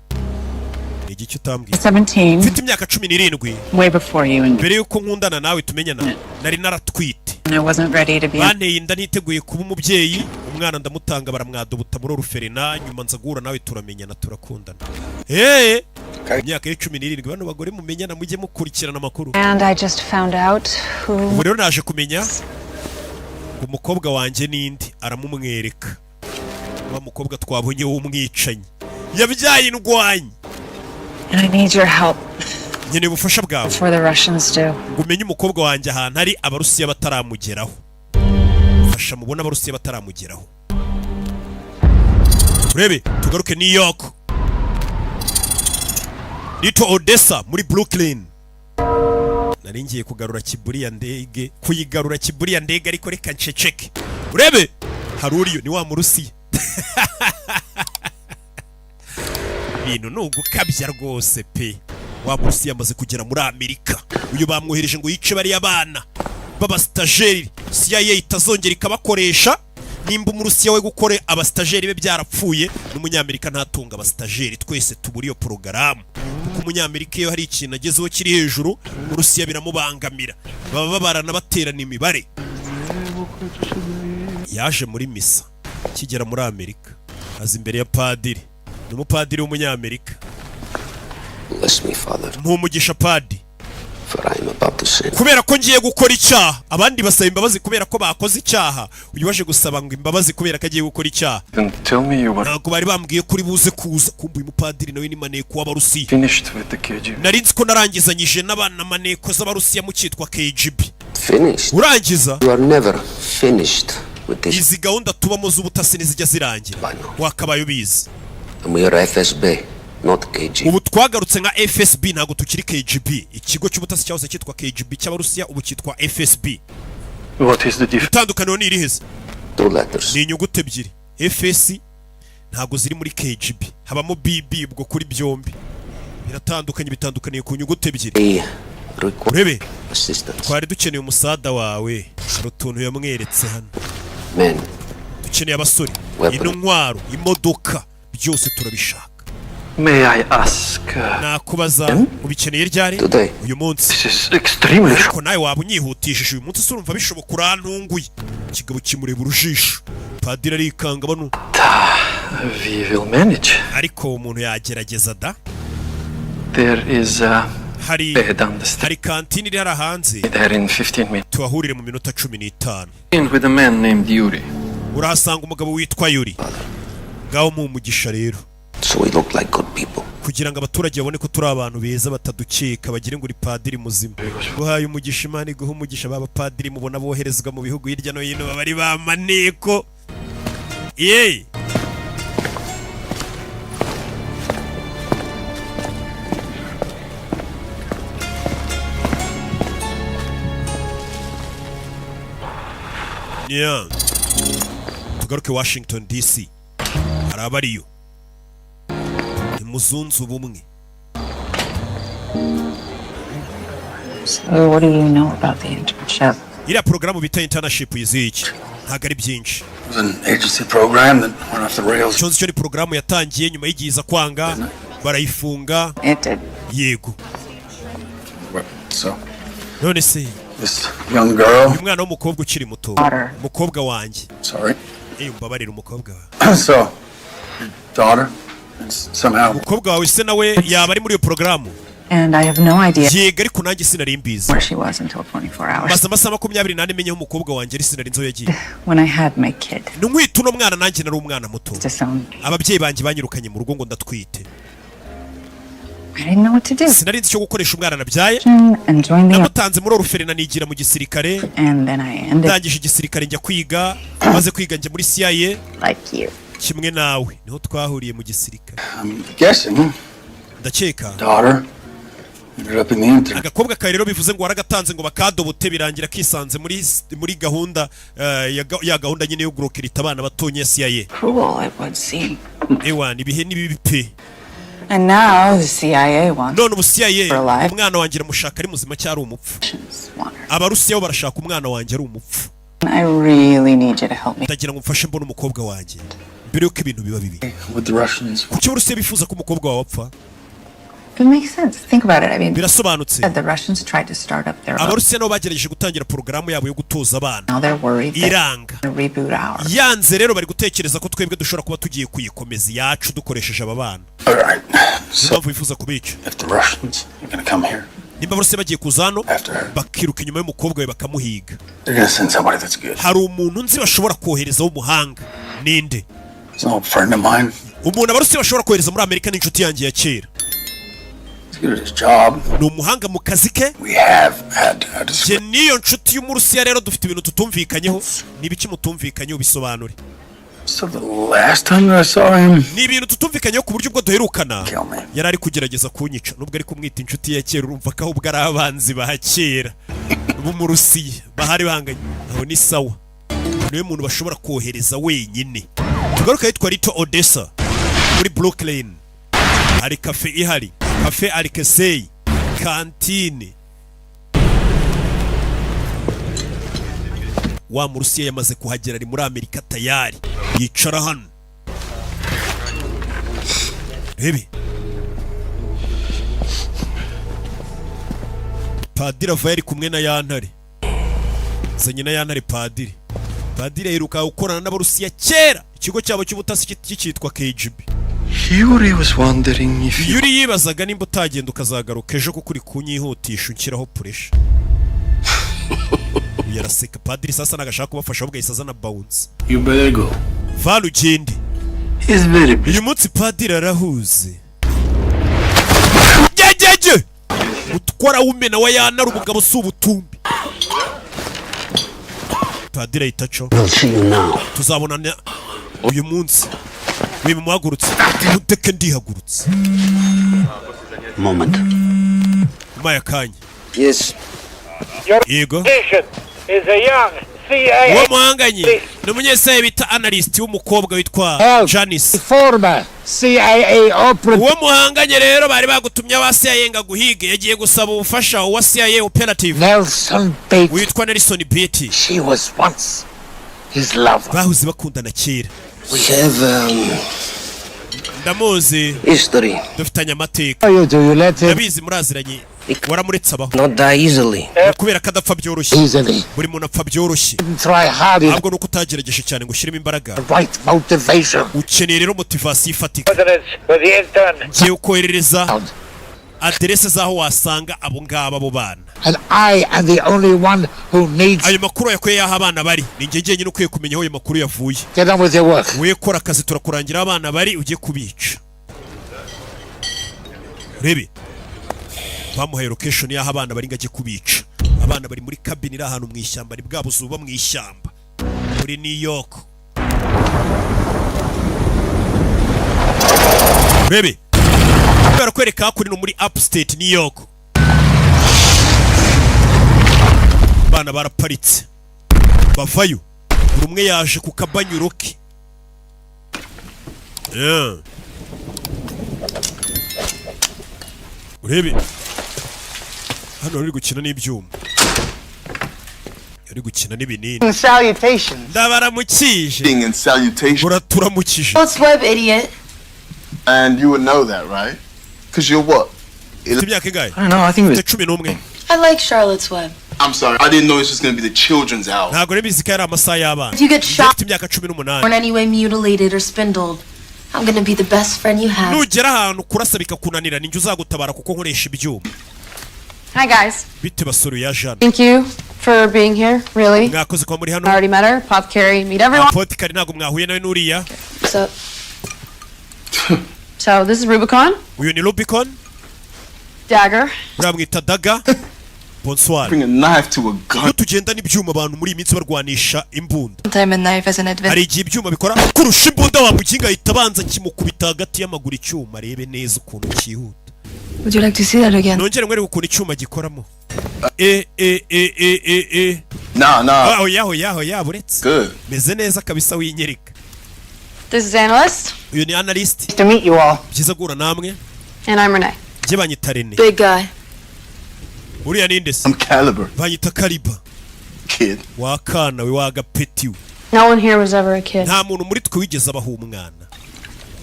ni igiki utambwira 17, mfite imyaka 17 way before you and me. mbere yuko nkundana nawe tumenyana nari naratwite And I wasn't ready to be. banteye inda niteguye kuba umubyeyi umwana ndamutanga baramwadubuta muri oruferina nyuma nza guhura nawe turamenyana turakundana imyaka ye 17 bano bagore mumenyana mujye mukurikirana amakuru. And I just found out who... Ubu rero naje kumenya umukobwa wanje nindi aramumwereka. Wa mukobwa twabonye w'umwicanyi yabyaye indwanyi. And I need your help Nyene bufasha bwawe before the Russians do. Ngumenye umukobwa wanje ahantu ari abarusiya bataramugeraho. Fasha mubona abarusiya bataramugeraho. Turebe tugaruke New York. Nito Odessa muri Brooklyn. Naringiye kugarura kiburiya ndege, kuyigarura kiburiya ndege ariko reka nceceke. Urebe haruriyo ni wa murusiya. Bintu nugukabya rwose pe. Wa murusiya amaze kugera muri Amerika. Uyu bamwohereje ngo yice bari abana baba stajeri. CIA itazongera ikabakoresha. Nimba umurusiya we gukore abastajeri be byarapfuye n'umunyamerika ntatunga abastajeri twese tuburi yo porogaramu kuko umunyamerika iyo hari ikintu agezeho kiri hejuru umurusiya biramubangamira baba babarana baterana imibare. Yaje muri misa kigera muri Amerika aza imbere ya padiri n'umupadiri w'umunyamerika. Bless me, Father, Mpumugisha padi for I am about to sin. kubera ko ngiye gukora icyaha. Abandi basaba imbabazi kubera ko bakoze icyaha. Uyu waje gusaba ngo imbabazi kubera ko agiye gukora icyaha. Didn't tell me you were Ntabwo bari bambwiye kuri buze kuza. Kumbuye umupadiri nawe ni maneko w'abarusiya. finished with the KGB. Nari nzi ko narangizanyije n'abana maneko z'abarusiya mu cyitwa KGB. Finished? Urangiza You are never finished with this. izi gahunda tubamo z'ubutasi nizijya zirangira. Wakabaye ubizi. And we are FSB, not KGB. Ubu twagarutse nka FSB ntabwo tukiri KGB. Ikigo cy'ubutasi cyahoze cyitwa KGB cy'abarusiya ubu cyitwa FSB. What is the difference? Itandukaniro ni iriheze. 2 letters. Ni inyuguti ebyiri. FS ntabwo ziri muri KGB. Habamo BB ubwo kuri byombi. Biratandukanye bitandukaniye ku nyuguti ebyiri. They require Urebe assistance. twari dukeneye umusada wawe. Hari utuntu yamweretse hano. Men, Dukeneye abasore. Weapon. Intwaro, imodoka byose turabishaka. May I ask? Nakubaza ubikeneye ryari? Today. Uyu munsi. This is extremely Ariko nawe waba unyihutishije uyu munsi surumva bishoboka urantunguye. Ikigabo kimureba urujisho. Padiri arikanga bano. We will manage. Ariko umuntu yagerageza da. There is a Hari bed on the street. hari kantine iri hara hanze. There in 15 minutes. Tuhahurire mu minota 15. In with a man named Yuri. Urahasanga umugabo witwa Yuri. Ngaho mu mugisha rero. so we look like good people. Kugira ngo abaturage babone ko turi abantu beza batadukeka bagire ngo uri padiri muzima. Guhaye umugisha Imana iguha umugisha baba padiri mubona boherezwa mu bihugu hirya no hino bari ba maneko. Yey. Yeah. Tugaruke Washington DC. Harabariyo. Muzunzu bumwe. So what do you know about the internship? Iriya porogaramu bita internship yiziki ntabwo ari byinshi. It was an agency program that went off the rails. Cyonzi cyo ni porogaramu yatangiye nyuma y'igiza kwanga barayifunga. It did. Yego. So, None se this young girl. uyu mwana w'umukobwa ukiri muto. Umukobwa wanjye. Sorry. Mbabarira umukobwa wawe. So, your daughter is somehow. Umukobwa wawe se nawe yaba ari muri iyo porogaramu. And I have no idea Yego ariko nanjye sinari mbizi. where she was until 24 hours. Maze amasaha 24 menyeho umukobwa wanjye ari sinari nzo yagiye. When I had my kid. Ntumwite uno mwana nanjye nari umwana muto. To some, Ababyeyi banjye banyirukanye mu rugo ngo ndatwite. I didn't know what to do. Sinari nzi cyo gukoresha umwana nabyaye. And joined the Namutanze muri oruferina nigira mu gisirikare. and then I ended Ndangije igisirikare njya kwiga. Maze kwiga njya muri CIA. like you. Kimwe nawe niho twahuriye mu gisirikare. I'm guessing. Ndakeka. Daughter ended up in the intern. Agakobwa kawe rero bivuze ngo waragatanze ngo bakadobote birangira kisanze muri gahunda ya gahunda nyine yo gurokirita abana batonye CIA. Cruel, it would seem. Ewa nibihe nibibi pe. And now the CIA wants None ubu CIA for life. umwana wanjye aramushaka ari muzima cyari umupfu. Want her. Abarusiya bo barashaka umwana wanjye ari umupfu. I really need you to help me. Ndagira ngo mfashe mbona umukobwa wanjye mbere yuko ibintu biba bibi. With the Russians. Kuki Uburusiya bifuza ko umukobwa wawe apfa? It makes sense. Think about it. I mean, birasobanutse. the Russians tried to start up their own. Abarusiya nabo bagerageje gutangira porogaramu yabo yo gutoza abana. Now they're worried iranga. They're gonna reboot ours. Yanze rero bari gutekereza ko twebwe dushobora kuba tugiye kuyikomeza yacu dukoresheje aba bana. All right. So, bifuza kubica. if the Russians are going to come here, nimba Abarusiya bagiye kuza hano after her, bakiruka inyuma y'umukobwa we bakamuhiga. they're going to send somebody that's good. Hari umuntu nzi bashobora kohereza w'umuhanga. Ninde? It's an old friend of mine. Umuntu Abarusiya bashobora kohereza muri Amerika n'inshuti yanjye ya kera. He's good at his job. Ni umuhanga mu kazi ke. We have had a Je discussion. niyo nshuti y'Umurusiya rero dufite ibintu tutumvikanyeho. Ni ibiki mutumvikanyeho bisobanure. So the last time that I saw him, Ni ibintu tutumvikanyeho ku buryo ubwo duherukana. kill me. Yari ari kugerageza kunyica nubwo ari kumwita inshuti ya kera urumva ko ahubwo ari abanzi ba kera b'Umurusiya bahari banganye aho ni sawa. Niwe muntu bashobora kohereza wenyine. Tugaruka yitwa Little Odessa muri Brooklyn. Hari cafe ihari, cafe Alexei, kantine. Wa Murusiya yamaze kuhagera ari muri Amerika tayari. Yicara hano. Rebe. Padiri ava kumwe na Yantare. Zanye na Yantare padiri. Padiri aheruka gukorana n'Abarusiya kera. Ikigo cyabo cy'ubutasi cyitwa KGB. Yuri was wondering if you... Yuri yibazaga nimba utagenda ukazagaruka ejo kuko uri kunyihutisha unshyiraho pressure. Yaraseka padiri sasa nagashaka kubafasha ahubwo yisaza na bounce. You better go. Valu gende. He's very busy. Uyu munsi padiri arahuze. Jejeje. Utwara umena wa Yantare umugabo si ubutumbi. Padiri ayitacho. We'll see you now. Tuzabonana uyu munsi. Wiba muhagurutse. Muteke ndihagurutse. Moment. Maya kanya. Yes. Yego. Is a young CIA Uwo muhanganye ni umunyesaye bita analyst w'umukobwa witwa Janice. former CIA operative. Uwo muhanganye rero bari bagutumye wa CIA nga guhiga yagiye gusaba ubufasha wa CIA operative Nelson Bates. witwa Nelson Bates. She was once his lover. Bahuze bakundana kera. We have Ndamuzi history. dufitanye amateka. How do you let him Nabizi muraziranye waramuretse abaho. Not die easily. Kubera kadapfa byoroshye. easily? Buri muntu apfa byoroshye. Try hard. Ahubwo nuko utagerageje cyane ngo ushyiremo imbaraga. Right motivation. Ukeneye rero motivation ifatika. For the intern. Giye ukoherereza aderese zaho wasanga abo ngaba abo bana. And I am the only one who needs. Ayo makuru yakoye yaho abana bari. Ni njye njyenyine ukwiye kumenya aho ayo makuru yavuye. Get on with your work. We kora akazi turakurangira abana bari ujye kubica. Rebe. Bamuhaye location yaho abana bari ngajye kubica. Abana bari muri cabin iri ahantu mu ishyamba ari bwa buzuba mu ishyamba. Muri New York. Rebe. Barakwereka kuri no muri upstate New York. Bana baraparitse. Bavayo. Buri umwe yaje ku kabanyuro ke. Urebe. Hano ari gukina n'ibyuma. Ari gukina n'ibinini. Salutations. Ndabaramukije. In salutation. Uraturamukije. What's web, idiot? And you would know that, right? Because you're what? Imyaka ingahe? I don't know, I think it was... 11. I like Charlotte's Web. I'm sorry. I didn't know this was going to be the children's hour. Ntabwo rebizi ko ari amasaha y'abana. If you get shot Mfite imyaka 18. or in any way mutilated or spindled, I'm gonna be the best friend you have. Nugera ahantu kurasa bikakunanira ninjye uzagutabara kuko nkoresha ibyuma. Hi, guys. Bite basoro ya Jean. Thank you for being here, really. Mwakoze kwa muri I hano. already met her. Pop Carrie, meet everyone. Apothecary ntabwo mwahuye nawe nuriya. So, this is Rubicon. Uyu ni Rubicon. Dagger. Uramwita Daga. Bonsoir. Bring a knife to a gun. Iyo tugenda n'ibyuma abantu muri iyi minsi barwanisha imbunda. Time a knife as an adventure. Hari igihe ibyuma bikora kurusha imbunda wamukinga ahita abanza kimukubita hagati y'amaguru icyuma arebe neza ukuntu cyihuta. Would you like to see that again? Nongere ngwere ukuntu icyuma gikoramo. Nah. Oya buretse. Good. Meze neza kabisa winyereka. This is Analyst. Uyu ni analyst. Nice to meet you all. Byiza guhura namwe. And I'm Renee. Jye banyita Rene. Big guy. Uriya ni nde se? I'm Caliber. Banyita Kaliba. Kid. Wakana we wagapeti we. No one here was ever a kid. Nta muntu muri twe wigeze abaho umwana.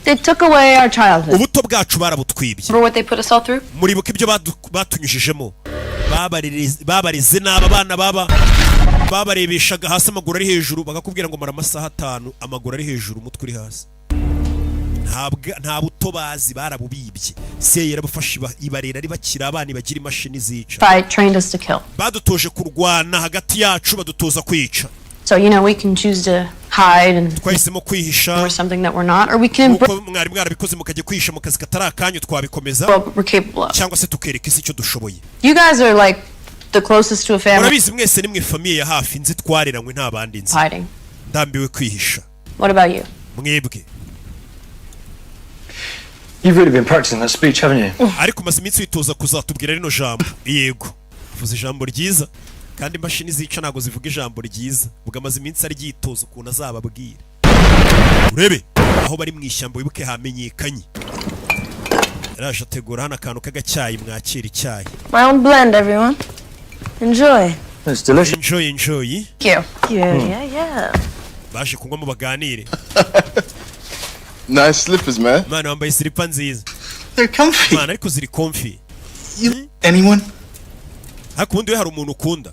They took away our childhood. ubuto bwacu barabutwibye. Remember what they put us all through? Muribuka ibyo batunyujijemo. Babarize n'aba bana babarebeshaga hasi amaguru ari hejuru bagakubwira ngo mara amasaha 5 amaguru ari hejuru umutwe uri hasi. Nta buto bazi barabubibye. Se yarabafashe ibarera ari bakira abana bagira imashini zica. Trained us to kill. Badutoje kurwana hagati yacu badutoza kwica. So we can choose to hide and twahisemo kwihisha or something that we're not, or we can mwari mwarabikoze mukajya kwihisha mu kazi katari akanyu twabikomeza we're capable of. cyangwa se tukereka isi icyo dushoboye. You guys are like the closest to a family. Murabizi mwese nimwe famille ya hafi nzi twareranywe nta bandi nzi. Hiding. Ndambiwe kwihisha. What about you? Mwebwe. You've really been practicing that speech, haven't you? Ariko maze iminsi witoza kuzatubwira rino jambo. Yego. Vuze ijambo ryiza. Kandi imashini zica nago zivuga ijambo ryiza. Bugamaze iminsi ari gitoza ukuntu azababwira. Urebe aho bari mu ishyamba wibuke hamenyekanye. Rasha tegura hana akantu k'agacyayi mwakira icyayi. My own blend, everyone. Enjoy. It's delicious. Enjoy. Thank you. Yeah. Baje kunywa mu baganire. Nice slippers, man. Mwana wambaye slipa nziza. They're comfy. Mwana ariko ziri comfy. Anyone? Hakundi we hari umuntu ukunda.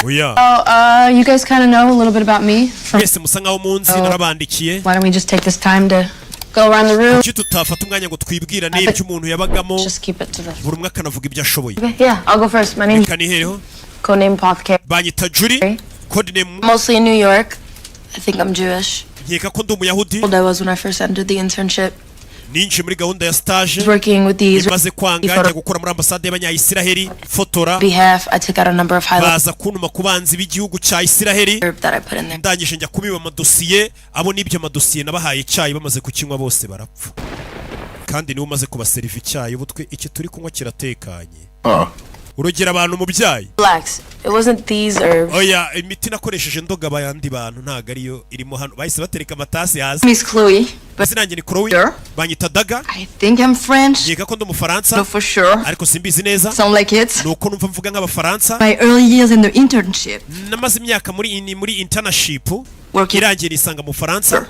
Oya. You guys kind of know a little bit about me. Yes, musa nkaho munsi narabandikiye. Why don't we just take this time to go around the room? Kuki tutafata umwanya ngo twibwira n'ibyo umuntu yabagamo. Just keep it to the. Buri umwe akanavuga ibyo ashoboye. Yeah, I'll go first. My name's Kanihereho. Codename Apothecary. Banyita Julie. Codename. Mostly in New York. I think I'm Jewish. Nkeka ko ndi umuyahudi. I was when I first entered the internship. Ninje muri gahunda ya stage. Working with these. Maze kwanga njya gukora muri ambasade y'Abanyayisiraheli. Fotora. Behalf, I took out a number of highlights. Baza kunuma kubanzi b'igihugu cya Isiraheli. That I put in there. Ndangije njya kubiba amadosiye. Abo nibyo amadosiye nabahaye icyayi bamaze kukinywa bose barapfa. Kandi niwe umaze kubaseriva icyayi ubutwe iki turi kunywa kiratekanye. Urugera abantu mu byayi. Relax. It wasn't these herbs. Oya imiti nakoresheje ndoga bayandi bantu ntago ariyo irimo hano. Bahise batereka amatasi hasi. Miss Chloe. Sinanjye ni Chloe. Banyita Daga. I think I'm French. Nkeka ko ndi umufaransa. No, for sure. Ariko simbizi neza. Sound like it. Nuko numva mvuga nk'abafaransa. My early years in the internship. Namaze imyaka muri internship. Working. Irangiye nisanga mu Faransa.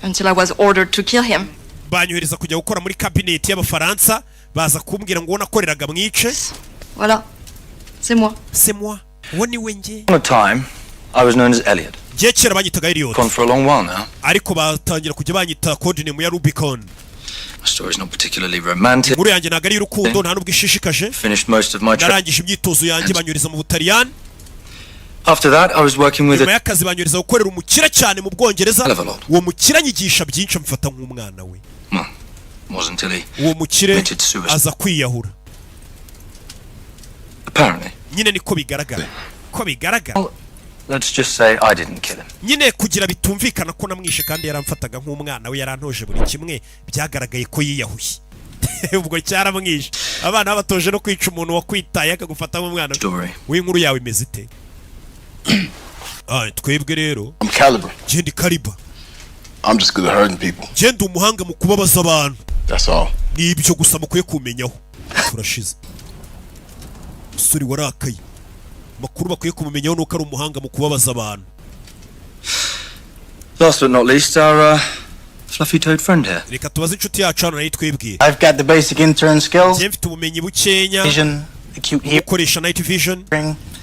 Until I was ordered to kill him. Banyohereza kujya gukora muri cabinet y'abafaransa. Baza kumbwira ngo nakoreraga mwice. Voilà. C'est moi. C'est moi. Woni wenje. On a time, I was known as Elliot. Jekera banyitaga Elliot. Gone for a long while now. Ariko batangira kujya banyita codename ya Rubicon. My story's not particularly romantic. Muri yanjye ntago ari urukundo nta nubwo ishishikaje. Finished most of my trip. Narangije imyitozo yanjye banyuriza mu Butaliyani. After that, I was working with nyuma y'akazi banyuriza gukorera umukira cyane mu Bwongereza. Hell of a lot. Uwo mukira nyigisha byinshi amfata nk'umwana we. Wasn't until he Uwo mukire committed suicide. aza kwiyahura. Apparently. Nyine niko bigaragara. Ko bigaragara. Let's just say I didn't kill him. Nyine kugira bitumvikana ko namwishe kandi yaramfataga nk'umwana we yarantoje buri kimwe byagaragaye ko yiyahuye. Ubwo cyaramwishe. Abana batoje no kwica umuntu wakwitaye akagufata nk'umwana. W'inkuru yawe imeze ite? Twebwe rero. I'm Caliber. Jendi Caliber. I'm just good at hurting people. Jendi umuhanga mu kubabaza abantu. That's all. Nibyo gusa mukwiye kumenyaho. Turashize. Suri warakaye. Makuru bakwiye kumumenyaho nuko ari umuhanga mu kubabaza abantu. Last but not least, our fluffy-toed friend here. Reka tubaze inshuti yacu hano nayo twebwe. I've got the basic intern skills. Jewe mfite ubumenyi bukenya. Vision, acute hearing. Gukoresha night vision.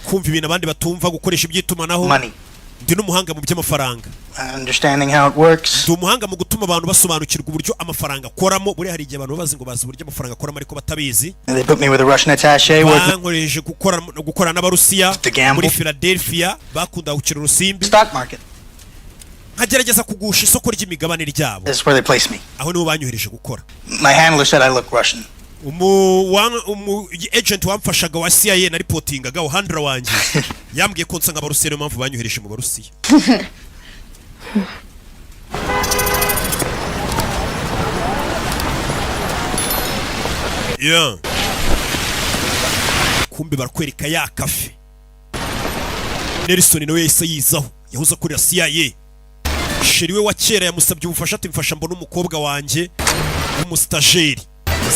Kumva ibintu abandi batumva, gukoresha ibyitumanaho. Money. Ndi n'umuhanga mu by'amafaranga. Understanding how it works. Ndi umuhanga mu gutuma abantu basobanukirwa uburyo amafaranga akoramo. Buri hari igihe abantu bazi ngo bazi uburyo amafaranga akoramo ariko batabizi. They put me with a Russian attaché. Bankoresheje gukora n'Abarusiya muri Philadelphia bakunda gukina urusimbi. Stock market. Nkagerageza kugusha isoko ry'imigabane ryabo. That's where they place me. Aho niho banyohereje gukora. My handler said I look Russian. Agent wamfashaga wa CIA na reportingaga wa handler wanjye yambwiye ko nsanga Abarusiya niyo mpamvu banyohereje mu Barusiya. Yeah. Kumbe barakwereka ya kafe. Nelson nawe yahise yizaho yahoze akorera CIA. Sheri we wa kera yamusabye ubufasha ati mfasha mbona umukobwa wanjye w'umustajeri.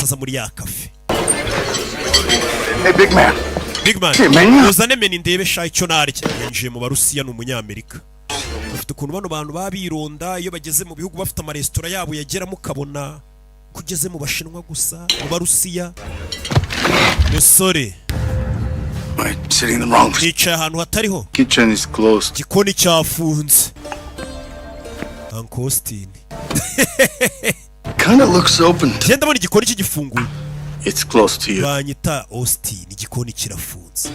Sasa muri ya kafe. Hey, big man. Big man. Uzane meni ndebe sha icyo narya. Yinjiye mu Barusiya n'umunyamerika. bafite ukuntu bano bantu babironda iyo bageze mu bihugu bafite amaresitora yabo yageramo ukabona kugeze mu bashinwa gusa mu barusiya. Musore sitting in the wrong place. nicaye ahantu hatariho. Kitchen is closed. Igikoni cyafunze. Uncle Austin. Kinda looks open. Genda mbona igikoni kigifunguye. It's close to you. Banyita Austin, igikoni kirafunze.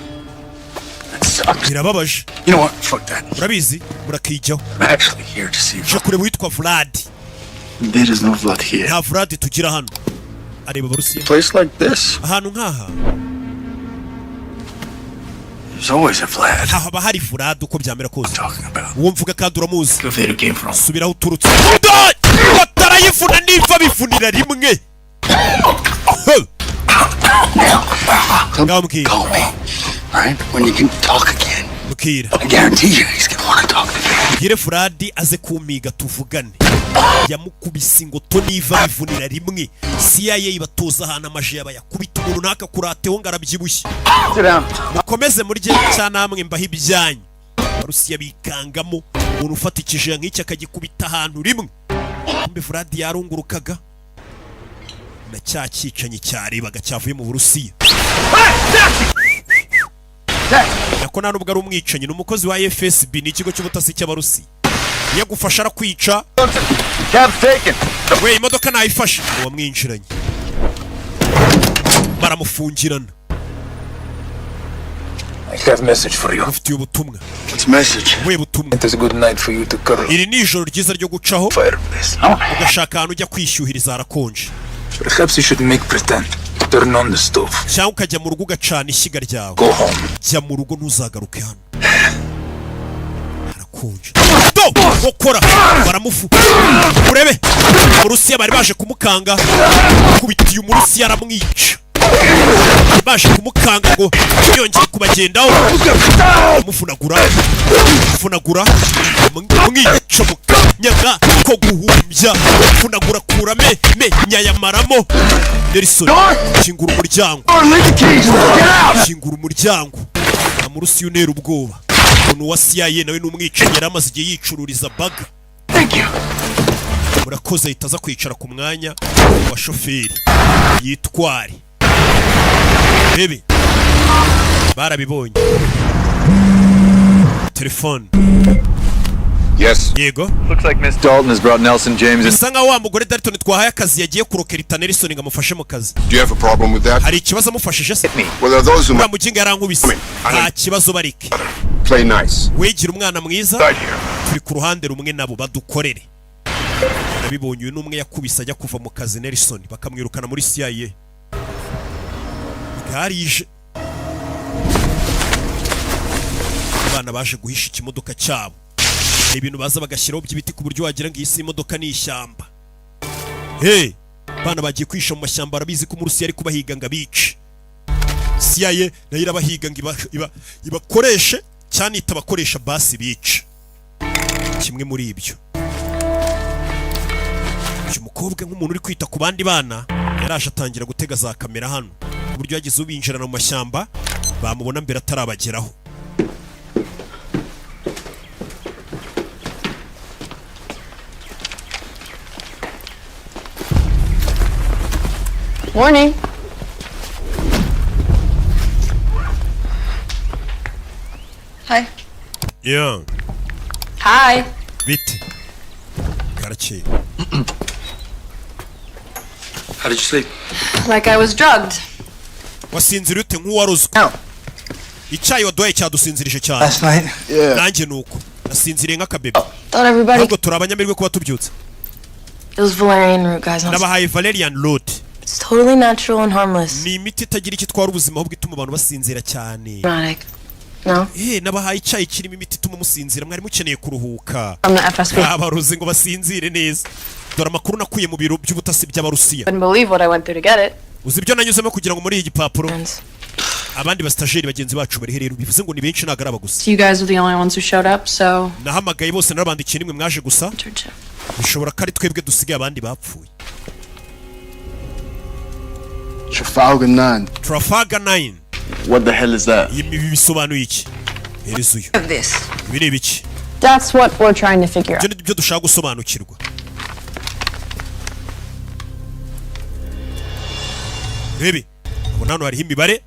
That sucks. Birababaje. You know what? Fuck that. Urabizi murakijyaho. I'm actually here to see Je kureba witwa Vlad. There is no blood here. Nta Vlad tugira hano. Areba Barusiya. Place like this. Ahantu nkaha. There's always a Vlad. Haba hari Vlad uko byamera kose. Talking about. Uwo mvuga kandi uramuzi. Where they came from. Subiraho uturutse. Batarayivuna niva bifunira rimwe. Ngambwira. Call me. Alright? When you can talk again. Mukira. I guarantee you he's gonna want to talk to me. Gire Vlad aze kumiga tuvugane. Yamukubise ingoto niva bivunira rimwe. CIA ibatoza ahantu amaje yabayakubita umuntu ntakakurateho ngarabyibushye. Sit down. Mukomeze murye cyanamwe mbaho ibyanyu. Barusiya bikangamo umuntu ufatikije nk'iki akagikubita ahantu rimwe. Kumbe Vlad yarungurukaga. Na cyakicanye cyarebaga cyavuye mu Burusiya. Nako nta nubwo ari umwicanyi n'umukozi wa FSB ni ikigo cy'ubutasi cy'Abarusiya. Iyo agufasha arakwica. Cab's taken. We imodoka nayifashe uwo mwinjiranye. Baramufungirana. I have a message for you. Ufitiye ubutumwa. What's the message? We butumwa. It is a good night for you to curl. Iri ni ijoro ryiza ryo gucaho. Fireplace. Ugashaka ahantu ujya kwishyuhiriza harakonje. Perhaps you should make pretend to turn on the stove. Cyangwa ukajya mu rugo ugacana ishyiga ryawe. Go home. Jya mu rugo ntuzagaruke hano. Harakonje. Gukora baramufu. Urebe. Urusiya bari baje kumukanga. Kubitiye umurusiya aramwica. Baje kumukanga ngo yongeye kubagendaho. Mufunagura mwica mukanyaga ko guhumbya. Mufunagura kurame nyayamaramo. Nelson kingura umuryango. Kingura umuryango. Amurusiya unera ubwoba. Umuntu wa CIA nawe n'umwicanyi yaramaze igihe yicururiza baga. Thank you. Murakoze itaza kwicara ku mwanya wa shoferi. Yitware. Bebe. Barabibonye. Telefone. Yes. Yego. Looks like Miss Dalton has brought Nelson James in. Bisa nka wa mugore Dalton twahaye akazi yagiye kurokerita Nelson ngo amufashe mu kazi. Do you have a problem with that? Hari ikibazo amufashije se? Well, there are those who Muginga yarankubise. Nta kibazo barike. play nice. Wegira umwana mwiza. Right here. Turi ku ruhande rumwe nabo badukorere. Nabibonye uyu numwe yakubise ajya kuva mu kazi Nelson bakamwirukana muri CIA. Garije. Abana baje guhisha ikimodoka cyabo. Ibintu baza bagashyiraho by'ibiti ku buryo wagira ngo iyi si imodoka ni ishyamba. Hey, bana bagiye kwisha mu mashyamba arabizi ko umurusi yari kubahiga ngo abice. CIA nayo irabahiga ngo ibakoreshe cyane itabakoresha basi bice. Kimwe muri ibyo. Uyu mukobwa nk'umuntu uri kwita ku bandi bana yaraje atangira gutega za kamera hano. Ku buryo yagize ubinjirana mu mashyamba bamubona mbere atarabageraho. Morning. Hi. Yeah. Hi. Bite. Karakeye. How did you sleep? Like I was drugged. Wasinzira ute nk'uwarozwe. Icyayi waduhaye cyadusinzirije cyane. Last night? Nanjye nuko. Nasinziriye nk'akabebe. Thought everybody. Ahubwo turi abanyamirwe kuba tubyutse. It was valerian root, guys. Nabahaye Valerian root. It's totally natural and harmless. Ni imiti itagira icyo itwara ubuzima ahubwo ituma abantu basinzira cyane. Dramatic. No? Nabahaye icyayi kirimo imiti ituma musinzira mwari mukeneye kuruhuka. I'm the FSB. Abarozi ngo basinzire neza. Dore amakuru nakuye mu biro by'ubutasi by'Abarusiya. Couldn't believe what I went through to get it. Uzi ibyo nanyuzemo kugira ngo muri iyi gipapuro. Friends. Abandi bastajeri bagenzi bacu bari rero bivuze ngo ni benshi nagaraba gusa. So you guys are the only ones who showed up, so. Nahamagaye bose narabandikiye nimwe mwaje gusa. Internship. Bishobora kari twebwe dusigaye abandi bapfuye. Trafalgar 9. Trafalgar 9. What the hell is that? Ibi bisobanuye iki? Herezo uyu. Of this. Ibi ni ibiki? That's what we're trying to figure out. ibyo nibyo dushaka gusobanukirwa. Rebe abona hano hariho imibare.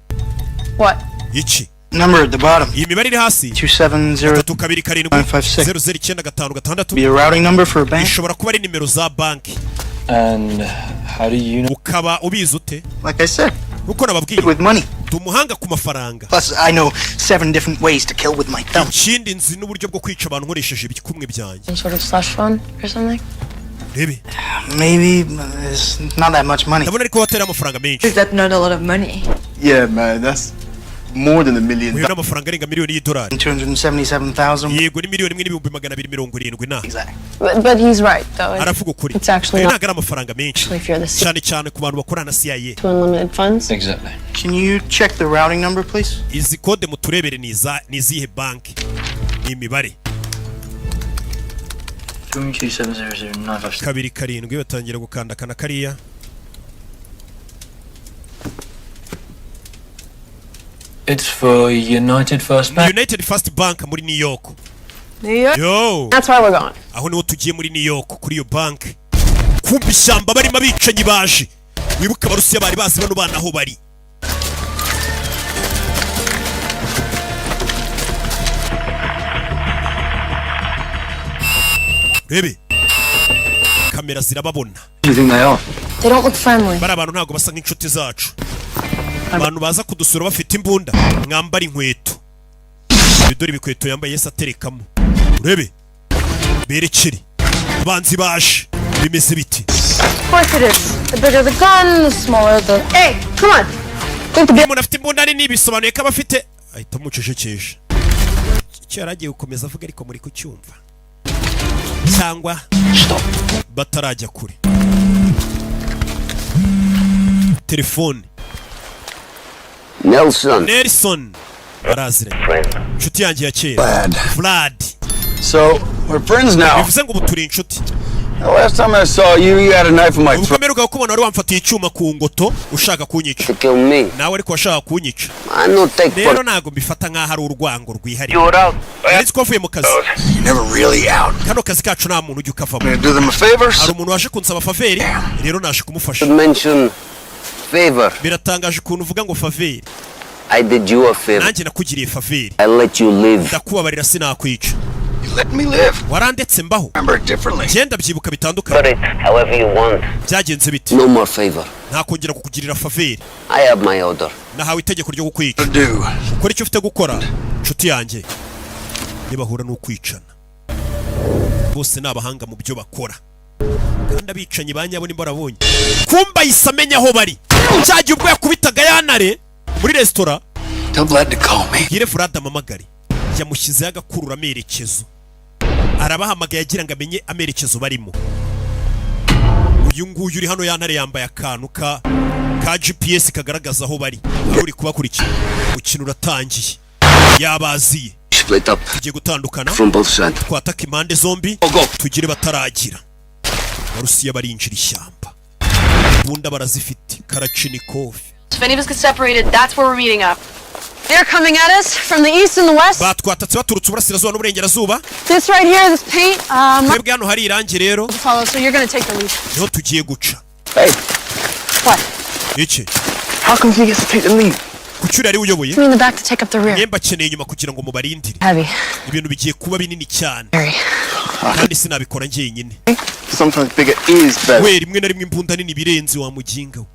What? Iki Number at the bottom. iyi mibare iri hasi 270-556. Be a routing number for a bank. ishobora kuba ari nimero za banki. And how do you know? ukaba ubizi ute? Like I said, uko nababwiye with money. ndi umuhanga ku mafaranga. Plus, I know 7 different ways to kill with my thumb. ikindi nzi n'uburyo bwo kwica abantu nkoresheje ibikumwe byanjye. Some sort of slush fund or something? Rebe Maybe it's not that much money. ndabona ariko watera amafaranga menshi. Is that not a lot of money? Yeah, man, that's more than $1 million. uyu n'amafaranga arenga miliyoni y'idolari. 277,000. yego ni miliyoni imwe n'ibihumbi 270 na. Exactly. But he's right, though. aravuga ukuri. It's actually ayo not. ntabwo ari amafaranga menshi If you're the cyane cyane ku bantu bakorana na CIA. to unlimited funds. Exactly. Can you check the routing number, please? izi kode muturebere ni izihe banki ni imibare 2700956. 2 batangira gukandakana kariya. It's for United First Bank. United First Bank muri New York. New York? Yo That's where we're going. aho niho tugiye muri New York kuri iyo banki. kumva ishyamba barimo abicanyi baje. wibuka abarusiya bari bazi bano bana aho bari. Rebe kamera zirababona. Who do you think they are? They don't look friendly. bari abantu ntabwo basa nk'inshuti zacu. abantu baza kudusura bafite imbunda mwambara inkweto. dore ibikweto yambaye Yesu aterekamo. Urebe berekere abanzi baje bimeze biti. Of course it is. The bigger the gun, the smaller the... Hey, come on. umuntu afite imbunda nini bisobanuye ko abafite ahita amucecekesha. icyo yari agiye gukomeza avuga ariko muri kucyumva cyangwa batarajya kure. telefone Nelson baraziranye. inshuti yanjye ya kera Vlad. So, we're friends now. bivuze ngo ubu turi inshuti. The last time I saw you, you had a knife in my throat. ubukomeruka kubona wari wamfatiye icyuma ku ngoto ushaka kunyica. To kill me. nawe ariko washaka kunyica. I no take rero for ntago mbifata nk'aho ari urwango rwihariye. nari twavuye mu kazi. You're never really out. kano kazi kacu nta muntu ujya ukavamo. Gonna do them a favor? hari umuntu waje kunsaba faveri rero naje kumufasha. mention favor. biratangaje ukuntu uvuga ngo faveri. I did you a favor. nanjye nakugiriye faveri. I let you live. ndakubabarira sinakwica. You let me live. warandetse mbaho. Remember it differently. genda byibuka bitandukanye. Put it however you want. byagenze biti. No more favor. ntakongera kukugirira faveri. I have my order. nahawe itegeko ryo kukwica. Do. ukora icyo ufite gukora nshuti yanjye. nibahura n'ukwicana bose ni abahanga mu byo bakora kandi abicanyi ba nyabo nimba barabonye. kumba yisamenya aho bari. cyagiye ubwo yakubitaga yanare muri resitora. Tell Vlad to call me. Gire Vlad amamagare. yamushyizeho agakurura amerekezo. arabahamagaye agira ngo amenye amerekezo barimo. uyu nguyu uri hano yanare yambaye akantu ka GPS kagaragaza aho bari. aho uri kubakurikira. umukino uratangiye. yabaziye. Split up tugiye gutandukana. from both sides. twataka impande zombi. tugire bataragira. abarusiya barinjira ishyamba. bunda barazifite. Karachnikov. If any of us get separated, that's where we're meeting up. They're coming at us from the east and the west. batwatatse baturutse uburasirazuba n'uburengerazuba. This right here, this paint, twebwe hano hari irangi rero follow, so you're gonna take the lead. niho tugiye guca. Hey, What? iki how come he gets to take the lead? kucyura ari uyoboye. Me in the back to take up the rear. nyemba akeneye inyuma kugira ngo mubarindire. Heavy. ibintu bigiye kuba binini cyane Very. kandi sinabikora njyenyine. Sometimes bigger is better. we rimwe na rimwe imbunda nini birenze wa muginga we.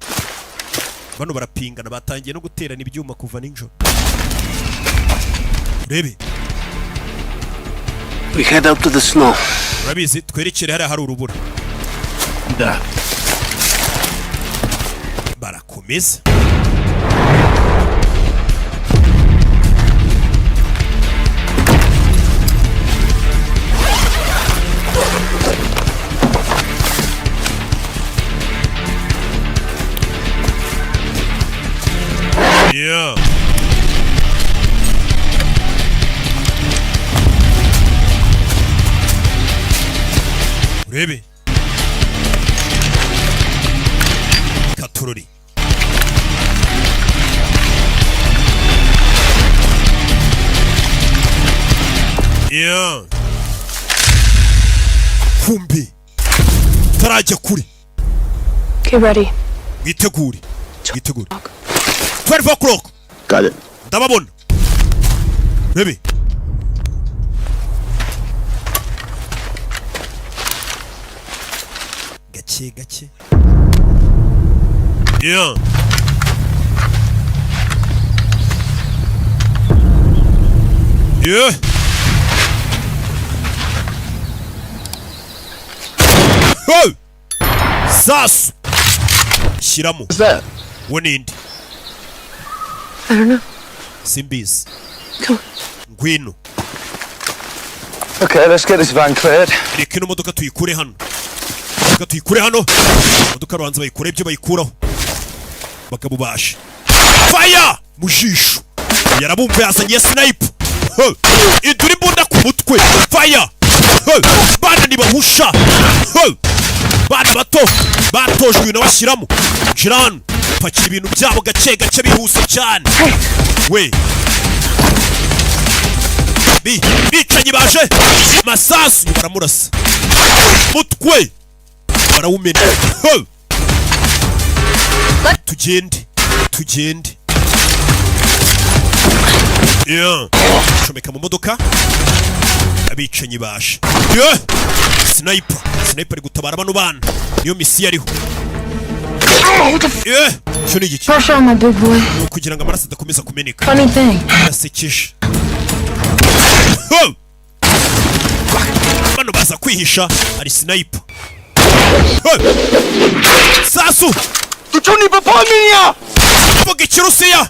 bano barapingana batangiye no guterana ibyuma kuva ninjoro. rebe We head out to the snow. urabizi twerekere hariya hari urubura. barakomeza. Yeah. urebe katurori. Yeah. kumbe tarajya kure. Okay, ready. Witegure 12 o'clock. Got it. Ndababona baby. Gake yeah. Yeah. Oh! Sasu. Shiramo. What's that? Wonindi. I don't know. Simbiz. Come on. Ngwino. Okay, let's get this van cleared. Reka ino modoka tuyikure hano. Modoka rubanza bayikure ibyo bayikuraho. Bagabo bashe. Fire! Mujisho. Yarabumva yazanye sniper. Iduri imbunda ku mutwe. Fire! Bana nibahusha. Bana bato batojwe n'abashiramo. Jirano pakira ibintu byabo gake bihuse cyane. We bicanyi baje masasu baramurasa mutwe barawumena. Tugende yeah. Shomeka mu modoka abicanyi baje yeah. Sniper ari gutabara bano bana niyo misi ariho yeah. Cyo ni iki Pressure on my big boy. kugira ngo amaraso adakomeza kumeneka. Funny thing. Yasekeje bano baza kwihisha ari sniper. Sasu Tuchoni papamiya. Boga ikirusiya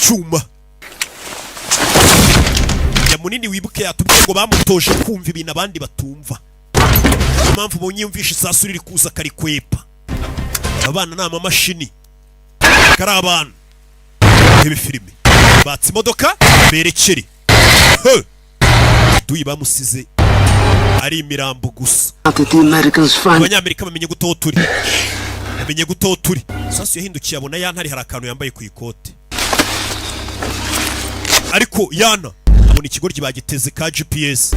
cyuma ya munini wibuke yatubwiye ngo bamutoje kumva ibintu abandi batumva. Impamvu bonyumvisha isasu riri kuza kari kwepa. Abana nama mashini kari abana ibi filime batsi imodoka berekere duyi bamusize ari imirambo gusa. Abanyamerika bamenye gutoturi. Sasu yahindukiye abona yantari hari akantu yambaye ku ikote. Ariko yana abona ikigoryi bagiteze ka GPS.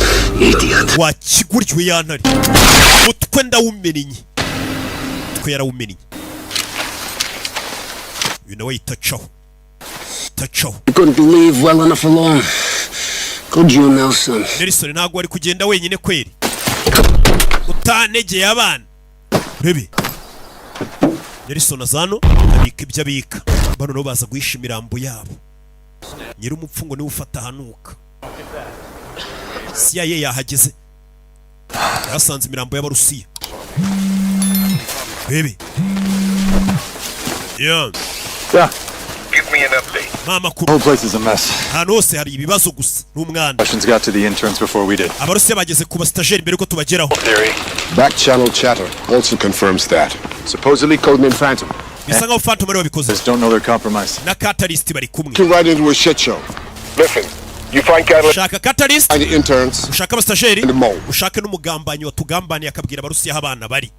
Wa kiguryiwe yantari. Mutwe ndawumenye. Twe yarawumenye. You know what tachaho. You couldn't leave well enough alone. Could you, Nelson? Nelson ntago ari kugenda wenyine kweri. Utanegeye abana. Rebe. Nelson azano abika ibyo abika. Bano no baza guhisha imirambo yabo. Nyiri umupfungo ni ufata hanuka. CIA yahageze. Yasanze imirambo y'abarusiya. Rebe. Yeah. Give me an update. Mama The whole place is a mess. Hano hose hari ibibazo gusa n'umwana. Russians got to the interns before we did. Abarusiya bageze ku bastajeri mbere ko tubageraho. Back channel chatter also confirms that. Supposedly codename Phantom. Bisa nkaho Phantom ari wabikoze. Just don't know they're compromised. Na Catalyst bari kumwe. To right into a shit show. Listen, you find Catalyst. Shaka Catalyst. Find the interns. Ushaka abastajeri. And the mole. Ushaka n'umugambanyi watugambaniye akabwira abarusiya abana bari.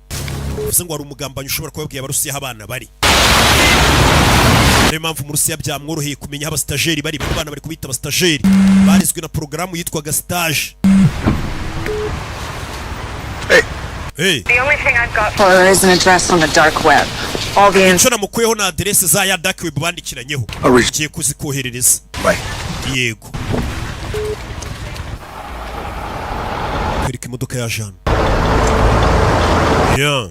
Uvuze ngo ari umugambanyi ushobora kubabwira abarusiya abana bari. Niyo mpamvu mu Rusiya byamworoheye kumenya aho abastajeri bari. Bano bana bari kubita abastajeri barizwe na porogaramu yitwaga stage. Hey. The only thing I've got for her is an address on the dark web. All the Nshona mukuyeho na adresse za ya dark web bandikiranyeho. Ugiye kuzikoherereza. Yego. Kwereka imodoka ya Jean. Yeah.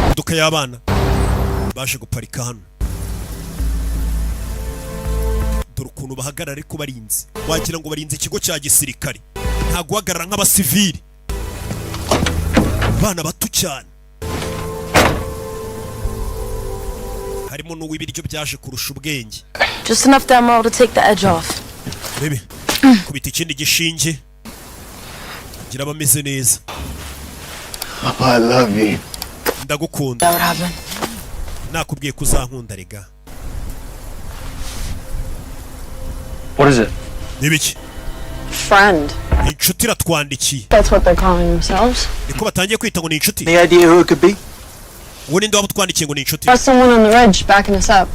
Imodoka y'abana baje guparika hano. Dore ukuntu bahagarara ariko barinze. Wagira ngo barinze ikigo cya gisirikare. Nta guhagarara nk'abasivili. Bana bato cyane. Harimo n'uw'ibiryo byaje kurusha ubwenge. Just enough demo to take the edge off. Baby. Kubita ikindi gishinge. Gira bameze neza. Papa, I love you. Ndagukunda. That would happen. Nakubwiye kuzankunda rega. What is it? Nibiki? Friend. Inshuti iratwandikiye. That's what they're calling themselves. Niko batangiye kwita ngo ni inshuti. Any idea who it could be? Uwo ninde wabutwandikiye ngo ni inshuti? There's someone on the ridge backing us up.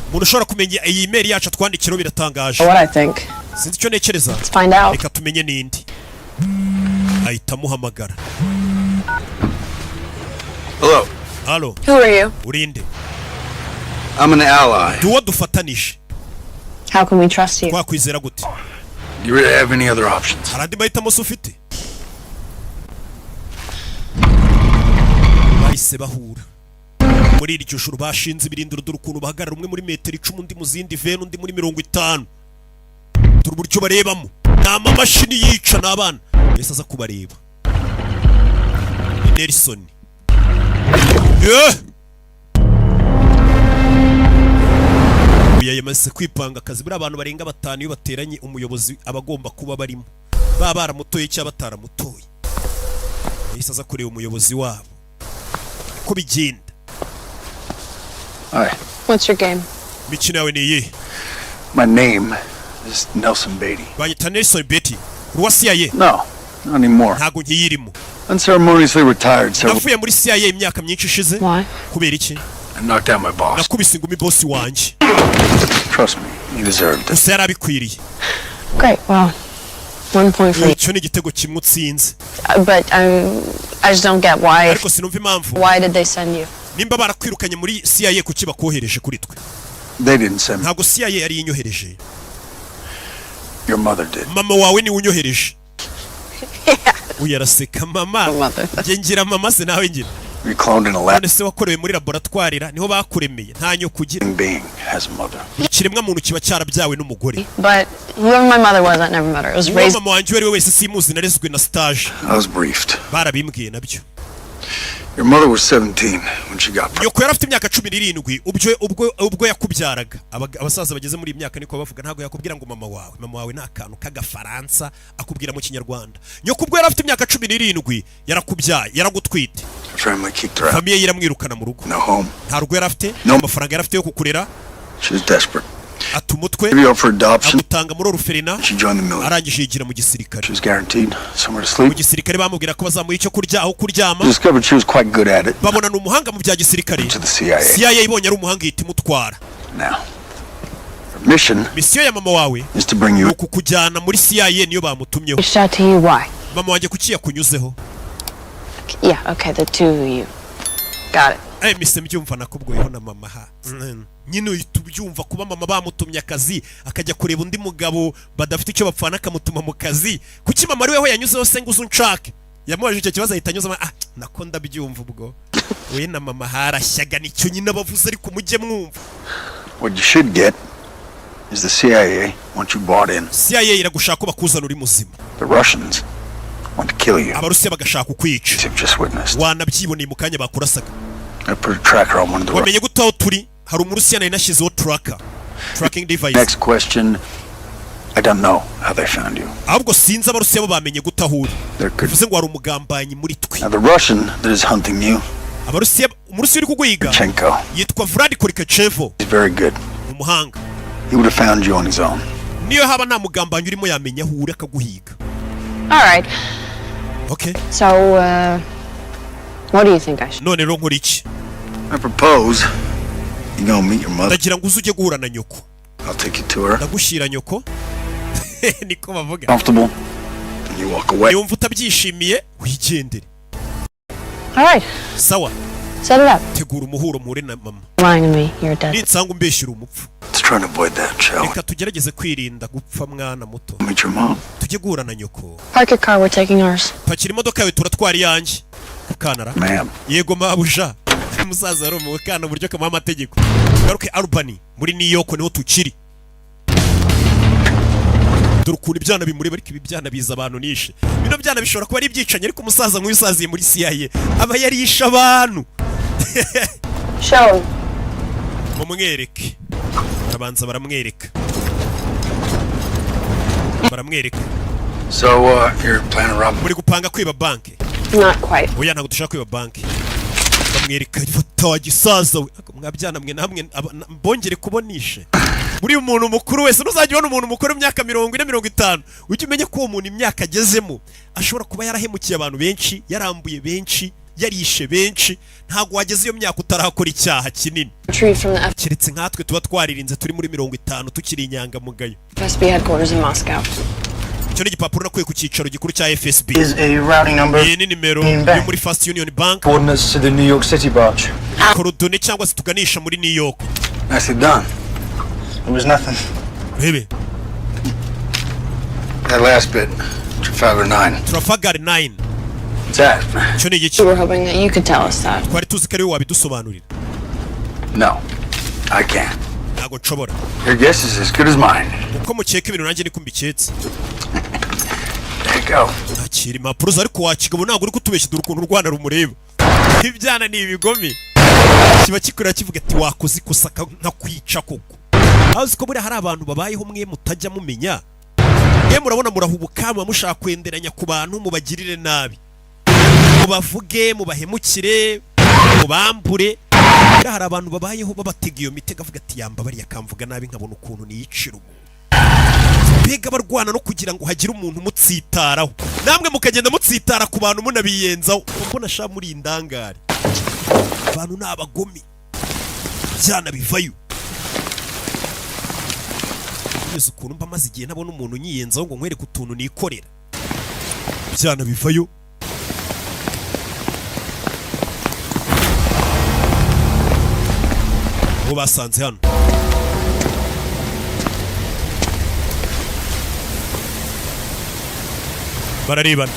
Umuntu ushobora kumenya iyi email yacu twandikiro biratangaje. What I think. sinzi icyo nekereza. Let's find out. Reka tumenye nindi. Ahita amuhamagara. Hello. Halo. Who are you? Urinde. I'm an ally. Duwo dufatanije. How can we trust you? Twakwizera gute? Do you really have any other options? Hari andi mahitamo se ufite? Bahise bahura. Muri iryo joro bashinze ibirindiro ukuntu bahagarara umwe muri metero 10 undi mu zindi veni undi muri 50. Turi buryo barebamo. Nta mamashini yica n'abana. Yese aza kubareba. Nelson. Uya yamaze kwipanga akazi buri abantu barenga 5 iyo bateranye umuyobozi abagomba kuba barimo. Baba baramutoye cyangwa bataramutoye. Yese aza kureba umuyobozi wabo. Ko bigenda. Hi. What's your game? Mikino yawe ni iyihe? My name is Nelson Beatty. Banyita Nelson Beatty. Ruwa CIA? No, not anymore. Ntago nkiyirimo. Unceremoniously retired several. Navuye muri CIA imyaka myinshi ishize. Why? Kubera iki? I knocked out my boss. Nakubise ingumi boss wanjye. Trust me, he deserved it. Gusa yarabikwiriye. Great. Well, 1 point for you. Icyo ni igitego kimwe utsinze. But I just don't get why. Ariko sinumva impamvu. Why did they send you? Nimba barakwirukanye muri CIA kuki bakohereje kuri twe? They didn't send me. Ntago CIA yari inyohereje. Your mother did. Mama wawe ni unyohereje. Uyaraseka mama. Ngira mama se nawe ngira. We cloned in a lab. None se wakorewe muri laboratoire niho bakuremeye nta nyo kugira. Being has a mother. Ikiremwa muntu kiba cyarabyawe n'umugore. But whoever my mother was, I never met her. It was raised. Mama wanjye wari wese simuzi narezwe na stage. I was briefed. Barabimbwiye nabyo. Your mother was 17 when she got pregnant. Nyoko yari afite imyaka 17 ubwo yakubyaraga. Abasaza bageze muri imyaka niko bavuga ntago yakubwira ngo mama wawe nta kantu k'agafaransa akubwira mu kinyarwanda. Nyoko ubwo yari afite imyaka 17 yarakubyaye yaragutwite. Family kicked her out. Famiye yiramwirukana mu rugo. No home. Nta rugo yari afite, no mafaranga yari afite yo kukurera. She was desperate. Atumutwe. Maybe up for adoption. Atanga muri oruferina. She joined the military. Arangije yigira mu gisirikare. She was guaranteed somewhere to sleep. Mu gisirikare bamubwira ko bazamuha icyo kurya aho kuryama. Discovered she was quite good at it. Babona n'umuhanga mu bya gisirikare. To the CIA. CIA ibonye ari umuhanga yita imutwara. Now. Her mission. Mission ya mama wawe is to bring you. Kukujyana muri CIA niyo bamutumyeho. Shot to you why? Mama wanjye kuki yakunyuzeho? Yeah, okay, the two of you. Got it. Mise mbyumva nakubwoyeho na mama ha. Nyine ubyumva kuba mama bamutumye akazi akajya kureba undi mugabo badafite icyo bapfana akamutuma mu kazi. Kuki mama ari weho yanyuzeho se nguzo unshake? Yamubajije icyo kibazo ahita anyuza nako ndabyumva ubwo. We na mama harashyaga nicyo nyine bavuze ariko mujye mwumva. What you should get is the CIA once you bought in. CIA iragushaka ko bakuzana uri muzima. The Russians want to kill you. Abarusiya bagashaka ukwica. You've just witnessed. Wanabyiboneye mu kanya bakurasaga. I put a tracker on one of the. Wamenye gutaho turi hari umurusiya nayo nashizeho tracker. Tracking device. Next question. I don't know how they found you. Ahubwo sinzi abarusiya bo bamenye gutahura. Bivuze ngo hari umugambanyi muri twe. Now the Russian that is hunting you. Abarusiya umurusiya uri kuguhiga. Yitwa Vlad Korikachevo. He's very good. Umuhanga. He would have found you on his own. Niyo haba nta mugambanyi urimo yamenya aho uri akaguhiga. All right. Okay. So what do you think I should? None rero nkora iki? I propose you go meet your mother. Ndagira ngo uzuge guhura na nyoko. I'll take you to her. Ndagushira nyoko. Niko bavuga. Comfortable. And you walk away. Yumva utabyishimiye wigendere. All right. Sawa. Set it up. Tegura umuhuro muhure na mama. Lying to me, you're dead. Nitsanga umbeshyira umupfu. Let's try to avoid that, shall we? Reka tugerageze kwirinda gupfa mwana muto. Meet your mom. Tujye guhura na nyoko. Park your car, we're taking ours. Pakira imodoka yawe turatwara iyanjye. Kanara. Ma'am. Yego mabuja. Musaza ro mu kana buryo kama amategeko. Garuke Albany muri New York niho tukiri. Durukunda ibyana bimureba ariko ibi byana biza abantu nishe. Bino byana bishobora kuba ari ibyicanye ariko umusaza nk'usaziye muri CIA aba yarisha abantu. Show. Mumwereke. Abanza baramwereka. Baramwereka. So you're planning to rob? Muri gupanga kwiba banki. Not quite. Oya ntabwo dushaka kwiba banki. Bamwereka ifoto gisaza we. Mwabyana mwe namwe mbongere kubonishe. Muri umuntu mukuru wese nuzajya ubona umuntu mukuru imyaka 40-50 ujye umenye ko uwo muntu imyaka agezemo ashobora kuba yarahemukiye abantu benshi yarambuye benshi yarishe benshi ntago wageze iyo myaka utarakora icyaha kinini keretse nkatwe tuba twaririnze turi muri 50 tukiri inyangamugayo. FSB headquarters in Moscow. Icyo ni igipapuro nakuye ku cyicaro gikuru cya FSB. Is a routing number. Iyi ni nimero yo muri First Union Bank. Coordinates to the New York City branch. Korodone cyangwa se tuganisha muri New York. Nicely done. It was nothing. Bebe. That last bit, Trafalgar 9. Trafalgar 9. What's that? Icyo ni iki? We were hoping that you could tell us that. Twari tuzi ko ari wowe wabidusobanurira. No, I can't. Ntago nshobora. Your guess is as good as mine. Uko mukeka ibintu nanjye niko mbiketse. There you go. Akiri impapuro ariko wakigabo ntago uri kutubeshya dore ukuntu u Rwanda rumureba. Ibyana ni ibigome. Kiba kikurira kivuga ati wakoze ikosa nka kwica koko. Azi ko buri hari abantu babayeho mwe mutajya mumenya. Mwe murabona murahubukama mushaka kwenderanya ku bantu mubagirire nabi. Mubavuge mubahemukire mubambure. Hari abantu babayeho babatega iyo mitego avuga ati yambabari yakamvuga nabi nkabona ukuntu niyicira umuntu. Bega barwana no kugira ngo hagire umuntu mutsitaraho. Namwe mukagenda mutsitara ku bantu munabiyenzaho. Mbona sha muri indangare. Abantu n'abagomi. Cyana bivayo. Yesu ukuntu mba maze igihe nabona umuntu nyiyenzaho ngo nkwereke utuntu nikorera. Cyana bivayo. Ubu basanze hano. Bararebana.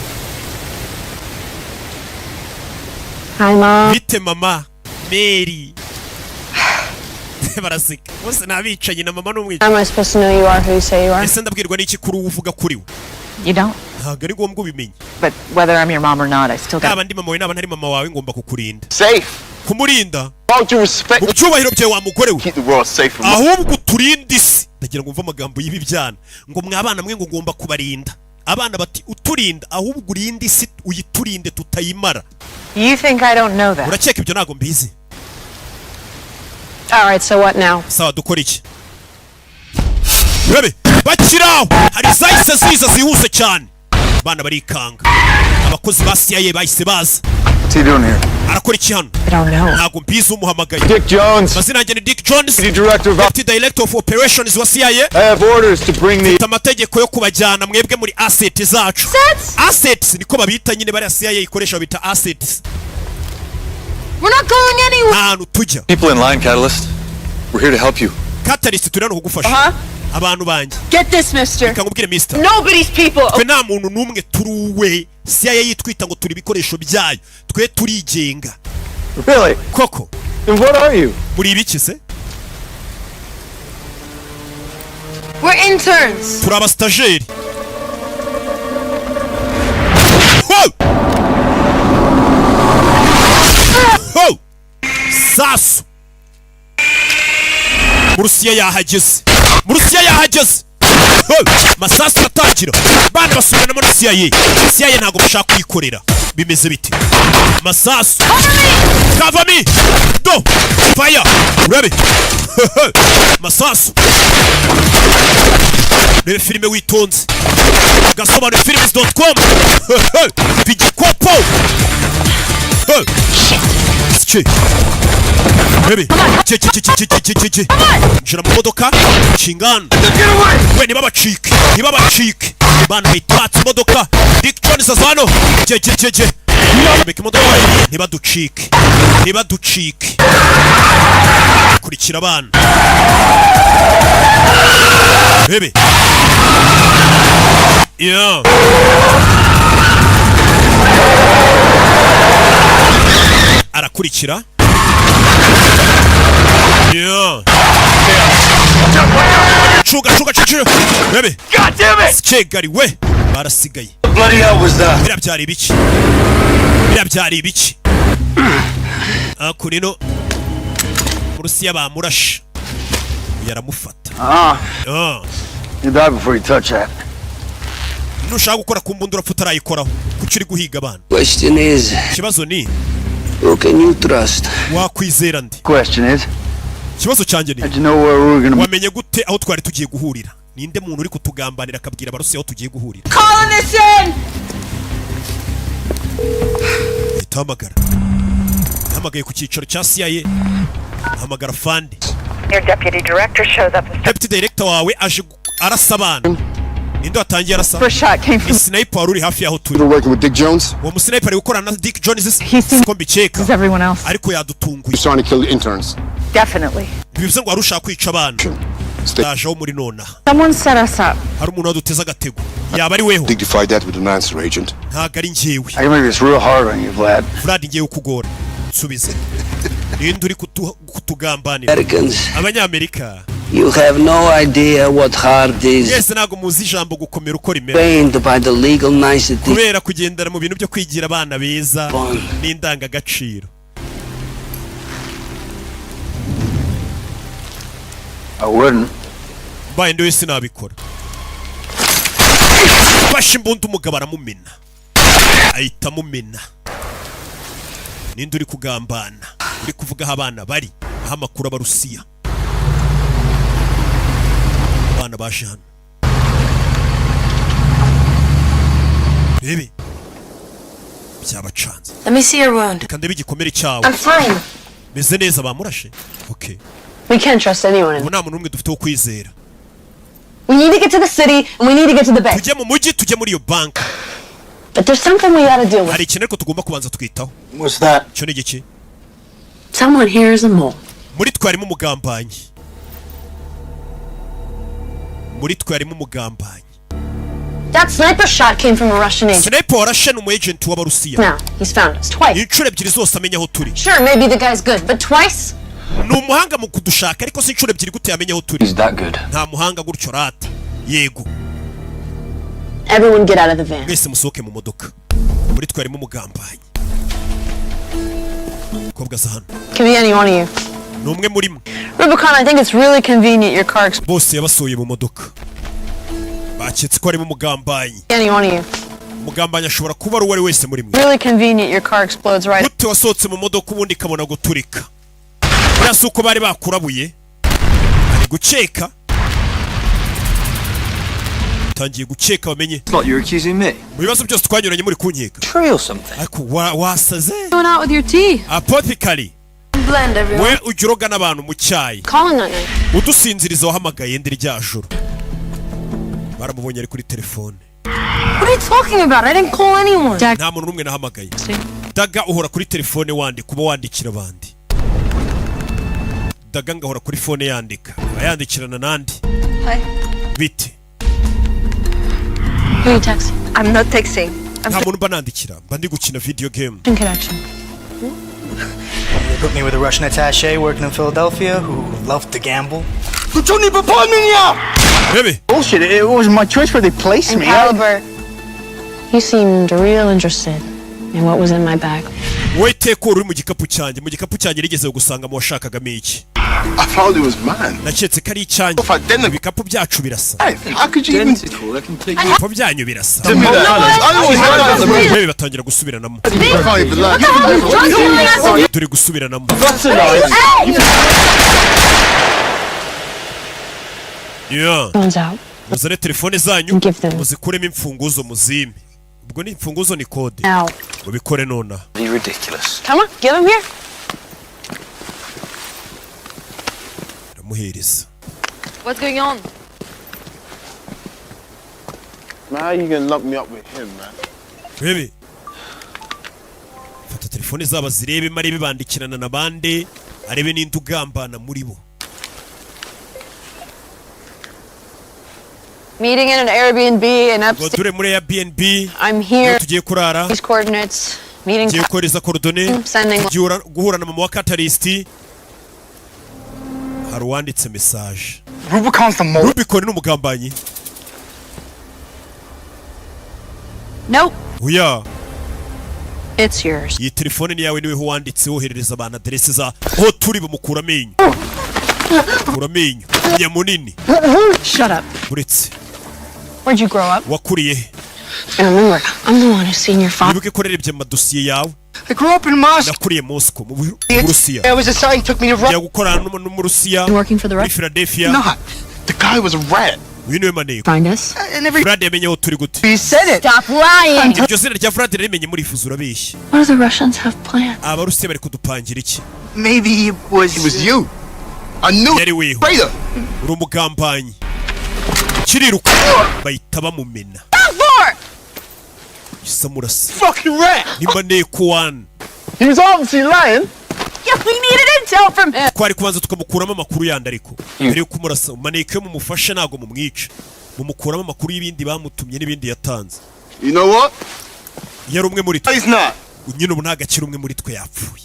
Hi, Mom. Bite mama Mary. Barasika. Bose nabicanye na mama n'umwica. How am I supposed to know you are who you say you are? Ese ndabwirwa n'iki kuri uvuga kuri we? You don't? Ntago ari ngombwa ubimenye. But whether I'm your mom or not, I still got... Naba ndi mama wawe naba ntari mama wawe ngomba kukurinda. Safe. Kumurinda. Won't you respect Mu cyubahiro byawe wa mugore we. keep the world safe from Ahubwo turinde isi. Ndagira ngo mva amagambo y'ibi byana. Ngo mwabana mwe ngo ngomba kubarinda. Abana bati uturinda ahubwo urinde isi uyiturinde tutayimara. You think I don't know that? Urakeka ibyo nago mbizi. All right, so what now? Sawa dukora iki? Bebe, bakiraho. Hari zahise ziza zihuse cyane. Bana barikanga. Abakozi ba CIA bahise baza. What's he doing here? Arakora iki hano? I don't know. Ntago mbizi umuhamagaye. Dick Jones, Mazina yanjye ni Dick Jones. the director of... Deputy Director of Operations wa CIA. I have orders to bring the... Amategeko yo kubajyana mwebwe muri assets zacu. Assets niko babita nyine bari CIA ikoresha babita assets. We're not going anywhere. Ahantu tujya. People in line, Catalyst. We're here to help you. Catalyst turi hano kugufasha. Abantu banjye. Get this, mister. Reka ngubwire mister. Nobody's people. Twe nta muntu n'umwe turuwe. CIA yitwita ngo turi ibikoresho byayo. Twe turigenga. Really? Koko. And what are you? Muri ibiki se? We're interns. Turi abastageri. Ho! Sasu. Murusiya yahageze. Murusiya yahageze. Masasu atangira. Bana basubirana muri CIA. CIA ntago bashaka kuyikorera. Bimeze bite? Masasu. Cover me. Do. Fire. Ready. Masasu. Rebe filime witonze. Agasobanuye films.com. Pigikopo. Che. Baby. Che. Njira mu modoka. Chingana. We niba bacike. Bana bitatse modoka. Dick Jones azano. Je. Meke modoka. Niba ducike. Kurikira abana. Baby. Yeah. Arakurikira. Yeah. Chuga. Baby. God damn it! Skegari we. Barasigaye. What bloody hell was that? Bira byari ibiki. Akurino. Murusiya bamurashe. Yaramufata. You die before you touch that. Nushaka gukora ku mbundura futarayikoraho. Kuki uri guhiga abana? Question is, Kibazo ni who can you trust? wakwizera ndi. Question is, Kibazo cyanjye ni how'd you know where we were gonna... wamenye gute aho twari tugiye guhurira? Ninde muntu uri kutugambanira akabwira abarusiya aho tugiye guhurira? Calling this in. hamagara hamagaye ku cyicaro cya CIA hamagara fandi Your deputy director shows up and deputy director wawe aje arasa abana ninde watangiye arasa first shot came from sniper wari uri hafi yaho turi You're working with Dick Jones? uwo musniper ari gukorana na Dick Jones ko mbiceka everyone else. ariko yadutunguye He's trying to kill the interns. Definitely. bivuze ngo arusha kwica abana ndaje muri nona Someone set us up. hari umuntu waduteza agatego yaba ari weho Dignified that with an answer, Agent. ntago ari njyewe I can make this real hard on you, Vlad. Vlad ngiye kukugora nsubize ninde uri kutugambanira Americans, abanyamerika you have no idea what hard is. yese ntago muzi ijambo gukomera uko rimera Trained by the legal nicety. kubera kugendera mu bintu byo kwigira abana beza n'indangagaciro I wouldn't. mbaye ndi wese nabikora fashe imbunda umugabo aramumena ahita amumena ninde uri kugambana uri kuvuga aho abana bari aho amakuru abarusiya abana baje hano bebe byabacanze Let me see your wound. reka ndebe igikomere cyawe I'm fine. meze neza bamurashe okay We can't trust anyone. ubu nta muntu n'umwe dufite wo kwizera We need to get to the city and we need to get to the bank. tujye mu mujyi tujye muri iyo banki But there's something we gotta deal with. hari ikintu ariko tugomba kubanza twitaho What's that? icyo ni igiki Someone here is a mole. muri twe harimo umugambanyi muri twe harimo umugambanyi That sniper shot came from a Russian agent. sniper warashe ni umu agent w'abarusiya Now, he's found us twice. inshuro ebyiri zose amenya aho turi Sure, maybe the guy's good, but twice? ni umuhanga mu kudushaka ariko si inshuro ebyiri gute yamenya aho turi He's that good. nta muhanga gutyo rata yego Everyone get out of the van. mwese musohoke mu modoka muri twe harimo umugambanyi kobwa za hano Could be any one of you. ni umwe muri mwe Rubicon, I think it's really convenient your car explodes. bose yabasohoye mu modoka baketse ko harimo umugambanyi Any one of you. umugambanyi ashobora kuba ari uwo ari wese muri mwe Really convenient your car explodes right. gute wasohotse mu modoka ubundi ikabona guturika buriya si uko bari bakurabuye ari gukeka utangiye gukeka bamenye It's not you're accusing me. mu bibazo byose twanyuranye muri kunkeka Tree or something. ariko wasaze Going out with your tea. apothecary Blend everyone. we ujya uroga n'abantu mu cyayi Calling on you. udusinziriza wahamagaye ndi rya joro baramubonye ari kuri telefone What are you talking about? I didn't call anyone. nta muntu n'umwe nahamagaye daga uhora kuri telefone wandika uba wandikira abandi daga ngahora kuri fone yandika aba yandikirana n'andi Hi. bite Who are you texting? I'm not texting. nta muntu mba nandikira mba ndi gukina video game In connection. They put me with a Russian attaché working in Philadelphia who loved to gamble. bebe Bullshit. It wasn't my choice where they placed And me. Caliber. You seemed real interested in what was in my bag. wowe teko uri mu gikapu cyanjye rigeze gusangamo washakagamo iki I thought it was mine. naketse ko ari icyanjye If I didn't, ibikapu byacu birasa how could you even? Identical. They're completely. ibikapu byanyu birasa Tell me that. I always had that. bebe batangira gusubiranamo I can't even lie. turi gusubiranamo yeah Phone's out. muzane telefone zanyu Give them. muzikuremo imfunguzo muzime ubwo ni imfunguzo ni kode Now. mubikore nonaha ridiculous. Come on, get him here. ndamuhereza What's going on? Man, how you gonna lock me up with him, man? bebe fata telefone zabo zirebe marebe bandikirana na bande arebe n'indi ugambana muri bo Meeting in an Airbnb in ngo upstate. ture muri Airbnb I'm here. iyo tugiye kurara These coordinates. Meeting. tugiye kohereza korodone Sending. guhura na mama wa Catalyst hari uwanditse message Rubicon's the mole. Rubicon ni umugambanyi Nope. oya It's yours. iyi telefone ni yawe niwe wanditse woherereza abantu aderesi za aho turi bamukura amenyo mukura amenyo nyamunini Shut up. uretse Where'd you grow up? wakuriye he And remember, I'm the one who's seen your father. wibuke ko rerebye amadosiye yawe I grew up in Moscow. nakuriye Moscow mu Burusiya There was a sign took me to Russia. njya gukorana n'umurusiya Working for the muri Russians? Philadelphia Not. The guy was a rat. uyu niwe maneko. Find us? Vlad yamenye aho turi gute. You said it. Stop lying! Iryo zina rya Vlad rimenye murifuza urabeshya. What do the Russians have planned? Abarusiya bari kudupangira iki? Maybe it was you. I knew Yari weho. traitor. Uri umugambanyi. Kiriruka bahita bamumena. Samurasi. Fucking rat. Ni maneko one. He was obviously lying. Yeah, we needed intel from him. Twari kubanza tukamukuramo amakuru yandi ariko. Mbere yo kumurasa maneko yo mumufasha nago mumwica. Mumukuramo amakuru y'ibindi bamutumye n'ibindi yatanze. You know what? Yari umwe muri twe. He's not. Nyine ubu ntagakira umwe muri twe yapfuye.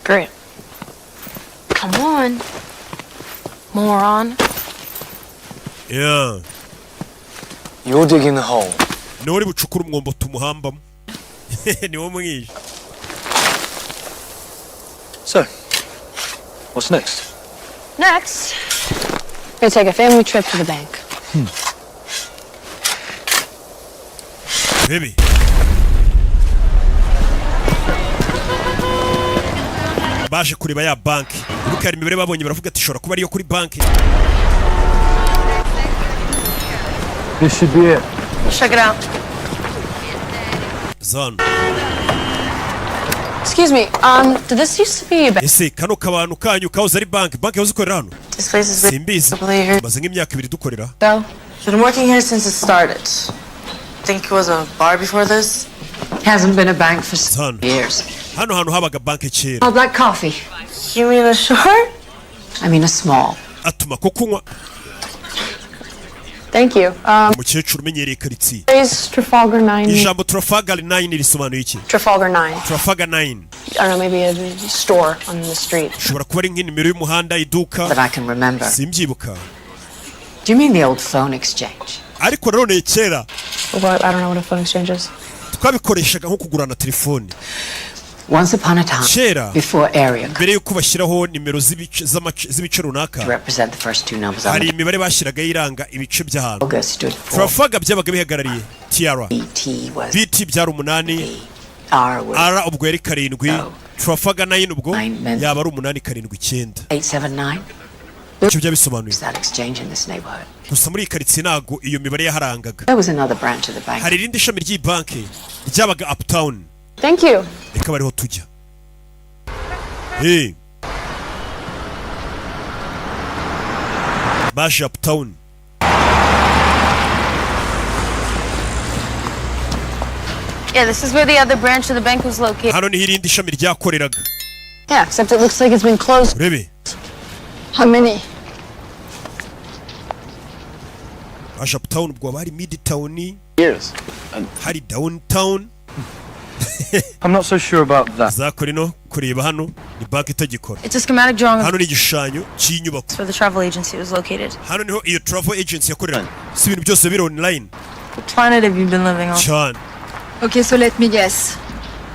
Great. Come on. Moron. Yeah. You're digging the hole. Nori bucukura umwombo tumuhambamo. Ni wo mwisha. So, what's next? Next, we're gonna take a family trip to the bank. Baby. Baje kureba ya banki. Uruka hari imibare babonye baravuga ati shora kuba ariyo kuri banki. This should be it. Check it out. Zan. Excuse me, did this used to be a bank? Ese kano kabantu kanyu kahoze ari banki. Banki yahoze ikorera hano. This place has been Simbizi. here. Maze nk'imyaka 2 dukorera. So, Been working here since it started. Think it was a bar before this? hasn't been a bank for Zan. years. Hano hantu habaga banki kera. All black coffee. You mean a short? I mean a small. Atuma ko kunywa. Thank you. Umukecuru umenyereye karitsiye. Is Trafalgar 9? Ijambo Trafalgar 9 risobanuye iki? Trafalgar 9. Trafalgar 9. I don't know, maybe a store on the street. Ushobora kuba ari nk'inimero y'umuhanda iduka. That I can remember. Simbyibuka. Do you mean the old phone exchange? Ariko nanone kera What? I don't know what a phone exchange is. twabikoreshaga nko kugurana telefone. Once upon a time, Kera before area codes mbere yuko bashyiraho nimero z'ibice runaka, represent the first two numbers on hari the imibare bashyiraga iranga ibice by'ahantu. logo stood for Trafalgar byabaga bihagarariye Tiara. BT was BT byari 8, R was R ubwo yari 7, Trafalgar 9 ubwo Nine. yaba ari 8, 7, 9. 879. Icyo byabisobanuye. That exchange in this neighborhood. Gusa muri karitsiye nago iyo mibare yaharangaga. There was another branch of the bank. Hari irindi shami ry'iyi banki ryabaga Uptown. Thank you. Reka bariho tujya. Hey. Baje Uptown. Yeah, this is where the other branch of the bank was located. Hano ni irindi shami ryakoreraga. Yeah, except it looks like it's been closed. Urebe. How many? Baje Uptown ubwo bari Midtown. Years. Hari Downtown. I'm not so sure about that. Zakorino kureba hano ni banki itagikora. It's a schematic drawing Hano ni igishushanyo cy'inyubako. where the travel agency was located. Hano niho iyo travel agency yakorera. Si ibintu byose biri online. What planet have you been living on? Cyane. Okay, so let me guess.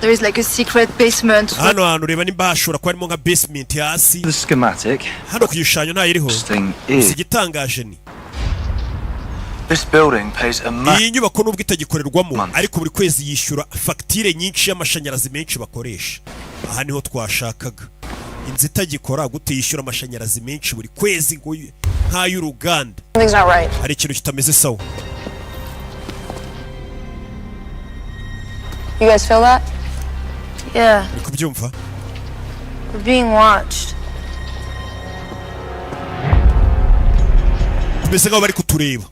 There is like a secret basement. Hano hantu reba nimba hashobora kuba harimo nka basement hasi. The schematic. Hano ku gishushanyo ntayiriho. Thing is, Igitangaje this building pays a iyi nyubako nubwo itagikorerwamo ariko buri kwezi yishyura fagitire nyinshi y'amashanyarazi menshi bakoresha. Aha niho twashakaga. Inzu itagikora gute yishyura amashanyarazi menshi buri kwezi ngo nk'ay'uruganda. Something's not right. Hari ikintu kitameze sawa. You guys feel that? Yeah, Uri kubyumva? we're being watched. Tumeze nk'aho bari kutureba.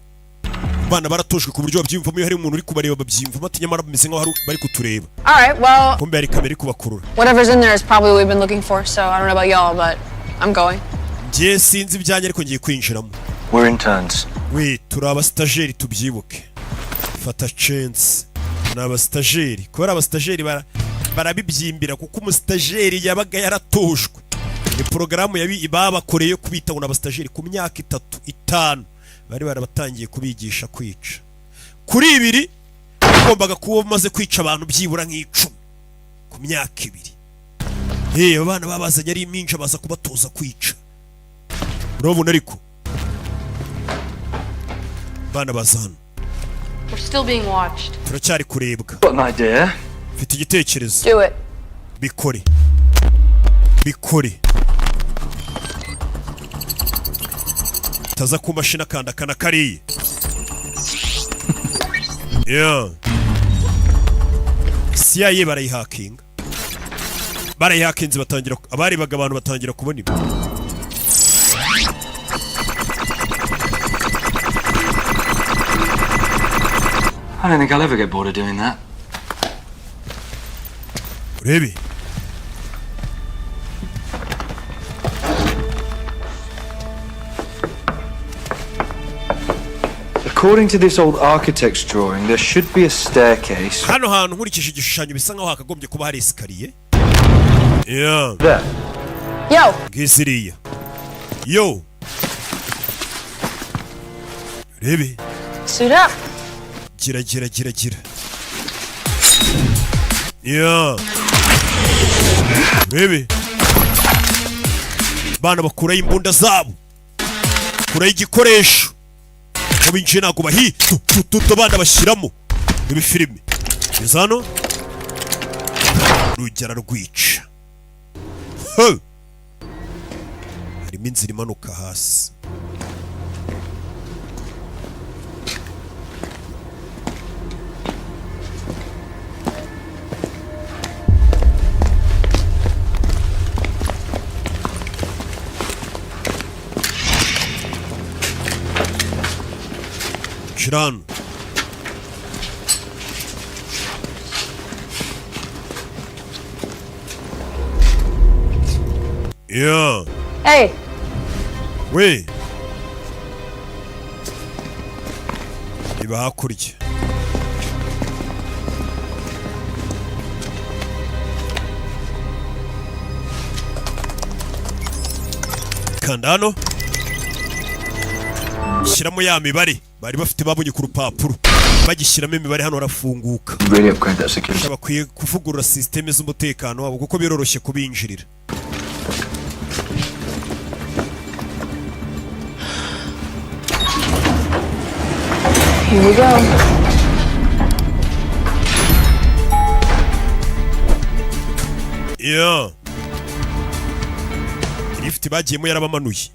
Bana baratojwe ku buryo babyimvamo iyo hari umuntu uri kubareba babyimvamo ati nyamara bameze nk'aho bari kutureba. All right, well, Kumbe hari kamera iri kubakurura. whatever's in there is probably what we've been looking for, so I don't know about y'all, but I'm going. Njye sinzi ibyanjye ariko ngiye kwinjiramo. We're interns. We turi abastajeri tubyibuke. Fata chance. Ni abastajeri. Kubera abastajeri barabibyimbira kuko umustajeri yabaga yaratojwe. Ni porogaramu babakoreye yo kubita ngo n'abastajeri ku myaka 3, 5 bari barabatangiye kubigisha kwica. Kuri 2 ugombaga kuba umaze kwica abantu byibura nk'icumi ku myaka 2. Abana babazanye ari iminja baza kubatoza kwica. Urabona ariko bana bazana. We're still being watched. Turacyari kurebwa. Got an idea. Mfite igitekerezo. Do it. Bikore. Bikore. Taza ku mashina kanda kana kariye. Yeah. CIA barayihakinze batangira abari abantu batangira kubona ibi. I don't think I'll ever get bored of doing that. Really? According to this old architect's drawing, there should be a staircase. Hano hantu nkurikije igishushanyo bisa nkaho hakagombye kuba hari esikariye. Yeah. There. Yo. Gisiriya. Yo. Rebe. Suit up. Gira. Yeah. Rebe. Bana bakuraho imbunda zabo. Kuraho igikoresho. Binjiye nako bahi tuto bana bashiramo ibi filime bizano rugera rwica harimo inzira imanuka hasi Shiran. Yeah. Hey. We. Iba hakurya. Kandano. Shiramo ya mibare. Bari bafite babonye ku rupapuro bagishyiramo imibare hano harafunguka. Really upgrade that security. Bakwiye kuvugurura systeme z'umutekano wabo kuko biroroshye kubinjirira. Here we go. Yeah. Lift bagiyemo yarabamanuye.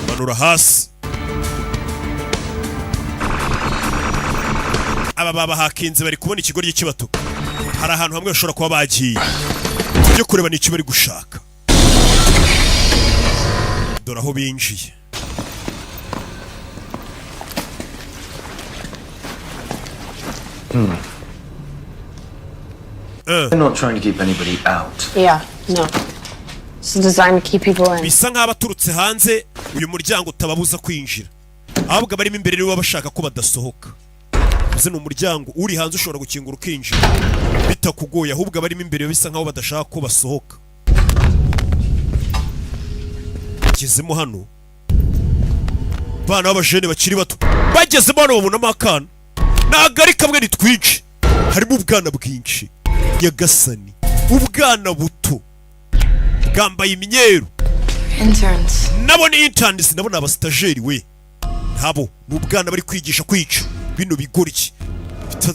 Manura hasi. Aba baba hakinze bari kubona ikigo ry'ikibato. Hari ahantu hamwe bashobora kuba bagiye. Byo kureba n'icyo bari gushaka. Dore aho binjiye. They're not trying to keep anybody out. Yeah, no. It's designed to keep people in. Bisa nk'abaturutse hanze uyu muryango utababuza kwinjira. Ahubwo barimo imbere rero bashaka ko badasohoka. Uze no muryango uri hanze ushobora gukingura ukinjira. Bitakugoye ahubwo barimo imbere bisa nkaho badashaka ko basohoka. Kizemo hano. Bana b'abajene bakiri bato. Bagezemo hano babona amakana. Nagari kamwe nitwice. Harimo ubwana bwinshi. Yagasani. Ubwana buto. Gambaye imyeru. Interns. Nabo ni interns, nabo ni abastajeri we. Ntabo n'ubwana bari kwigisha kwica. Bino bigoriki.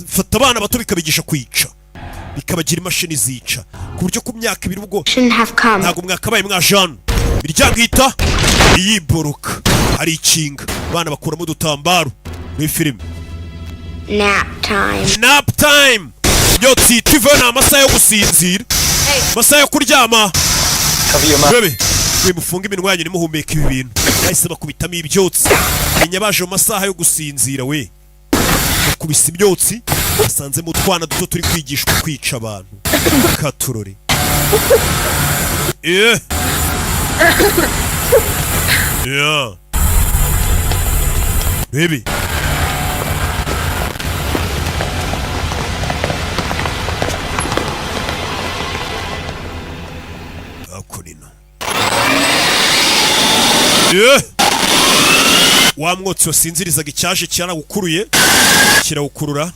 Fata abana bato bikabigisha kwica. Bikabagira imashini zica. Ku buryo ku myaka ibiri ubwo ntago mwakabaye mwajana. Imiryango ita iyiboroka. Hari ikinga. Abana bakuramo udutambaro. Muri filime. Nap time. Yotsi tivana amasaha yo gusinzira. Amasaha yo kuryama. Bebe. We mufunga iminwa yanyu nimuhumeka ibi bintu. Bahise bakubitamo ibyotsi. Menya baje mu masaha yo gusinzira we. Bakubise ibyotsi. Basanze mu twana duto turi kwigishwa kwica abantu. Katurore. Yeah. Yeah. Baby. Akunino. Yeah. Wa mwotsi wasinzirizaga icyaje cyaragukuruye kirawukurura.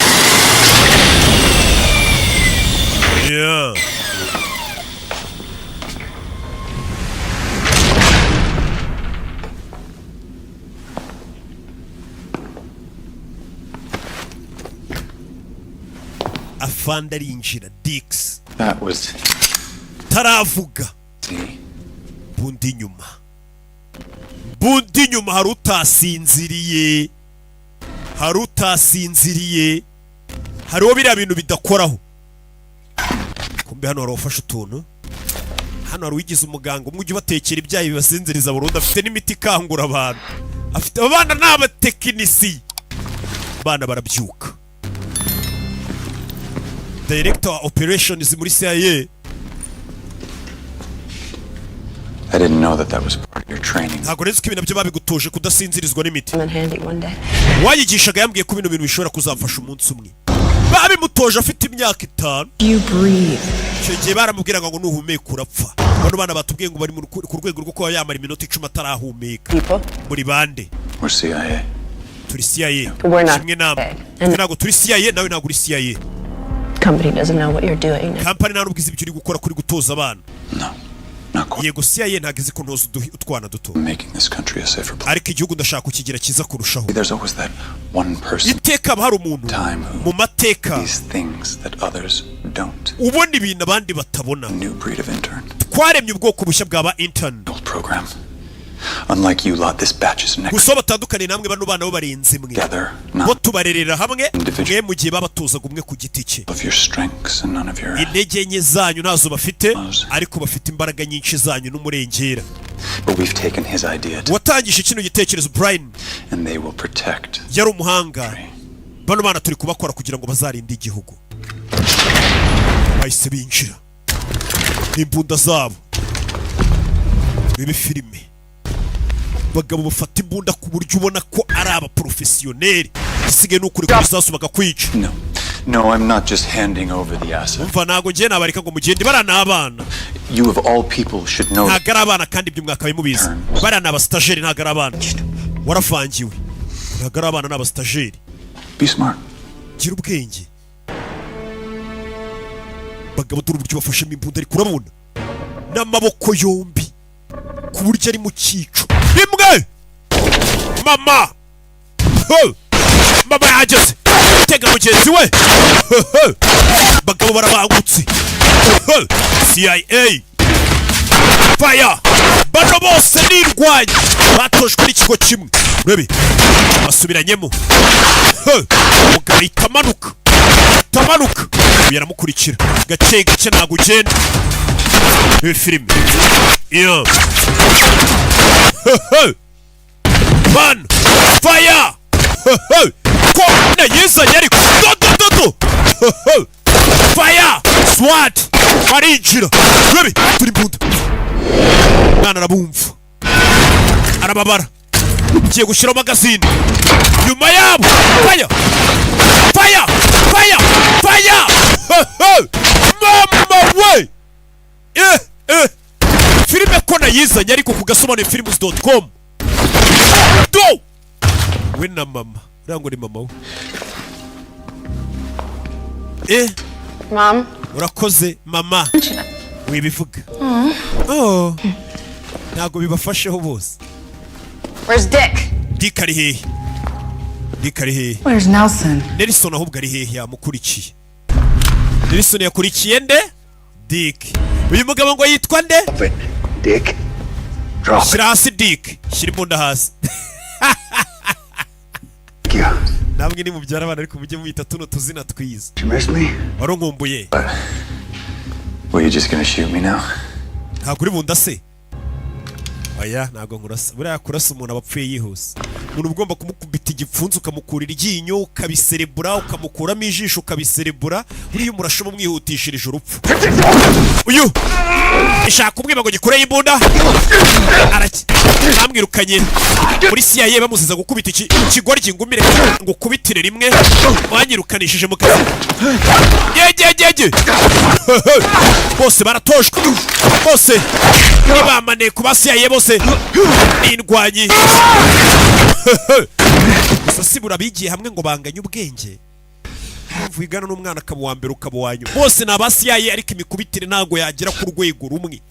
Yeah. Afanda arinjira Dix. That was taravuga. Bundi nyuma hari utasinziriye. Hari utasinziriye hariho biriya bintu bidakoraho. Kumbe hano hari ufashe utuntu, hano hari uwigize umuganga umwe ujya ubatekera ibyayi bibasinziriza burundu, afite n'imiti ikangura abantu, afite abana n'abatekinisi, abana barabyuka. Director wa operations muri CIA. I didn't know that was part of your training. Ntabwo rero ibintu byo babigutoje kudasinzirizwa n'imiti. Wayigishaga yambwiye ko bino bintu bishobora kuzamfasha umunsi umwe. Babimutoje afite imyaka 5. You breathe. Icyo gihe baramubwiraga ngo nuhumeka urapfa. Bano bana batubwiye ngo bari ku rwego rwo kuba yamara iminota 10 atarahumeka. Muri bande. We're CIA. Turi CIA. Kimwe namwe. Ntabwo turi CIA, nawe ntabwo uri CIA. Company doesn't know what you're doing. Company nta n'ubwiza ibyo uri gukora kuri gutoza abana. No. Yego CIA ntabwo izi ko ntoza utwana duto. Ariko igihugu ndashaka kukigira kiza kurushaho. Iteka hari umuntu mu mateka ubona ibintu abandi batabona. Twaremye ubwoko bushya bw'aba intern. Unlike you lot, this batch is next. Gusa batandukanye namwe bano bana bo barenze mwe. Bo tubarerera hamwe mwe mu gihe babatozaga umwe ku giti cye. Intege nke zanyu nazo bafite, ariko bafite imbaraga nyinshi zanyu n'umurengera. But we've taken his idea. Watangije kino gitekerezo Brian. And they will protect. Yari umuhanga. Bano bana turi kubakora kugira ngo bazarinde igihugu. Bahise binjira n'imbunda zabo. Bibe filime. Bagabo bafata imbunda ku buryo ubona ko ari abaprofessioneri. Isigaye n'ukuri kuri sasu bagakwica. No, I'm not just handing over the asset. Umva nago ngiye nabarika ngo mugende barana abana. You of all people should know. Ntagara abana kandi ibyo mwaka bimubizi. Barana abastageri ntagara abana. Warafangiwe. Ntagara abana n'abastageri. Be smart. Gira ubwenge. Bagabo duru buryo bafashe imbunda ari kurabona. N'amaboko yombi. Ku buryo ari mu cyico. Rimwe. Mama. Mama yageze. Tega mugenzi we. Bagabo barabangutse. CIA. Fire. Bano bose nirwanya. Batojwe n'ikigo kimwe. Urebe. Basubiranyemo. Umugabo itamanuka. Tamanuka. Yaramukurikira. Gace gace ntago ugenda. Filime. Yeah. Man. Fire. Ko na yesa yari do. Fire. SWAT. Marinjira. Ready. Turi bunda. Nana arabumva. Arababara. Giye gushira magazine. Nyuma yabo. Fire. Fire. Fire. Fire. Mama we. Filime ko nayizanye ariko kugasomana films.com. Do. We na mama. Rango ni mama we. Mom. Urakoze mama. Wibivuga. Oh. Ntago bibafasheho bose. Where's Dick? Dick ari hehe? Dick ari hehe? Where's Nelson? Nelson ahubwo ari hehe yamukurikiye? Nelson yakurikiye nde? Dick. Uyu mugabo ngo yitwa nde? Dick. Drop. Shira hasi Dick. Shira imbunda hasi. Namwe ni mubyara abana ariko mujye muyita tuno tuzina twiza. You miss me? Waronkumbuye. Were you just gonna shoot me now? Ntabwo uri bunda se? Oya ntabwo nkurasa. Buriya kurasa umuntu abapfuye yihuse. Umuntu ugomba kumukubita igipfunzo ukamukurira iryinyo ukabiserebura ukamukuramo ijisho ukabiserebura buriya umurasho mumwihutishirije urupfu. Uyu ishaka kumwiba ngo gikure imbunda. Bamwirukanye muri CIA bamuziza gukubita ikigoryi ngumire ngo kubitire rimwe banyirukanishije mu kazi. Yege. Bose baratojwe. Bose nibamane ku CIA bose n'indwanyi. Gusa burabigiye hamwe ngo banganye ubwenge. Mvugana n'umwana akaba wa mbere ukaba wanyu. Bose na CIA ariko imikubitire ntago yagera ku rwego rumwe.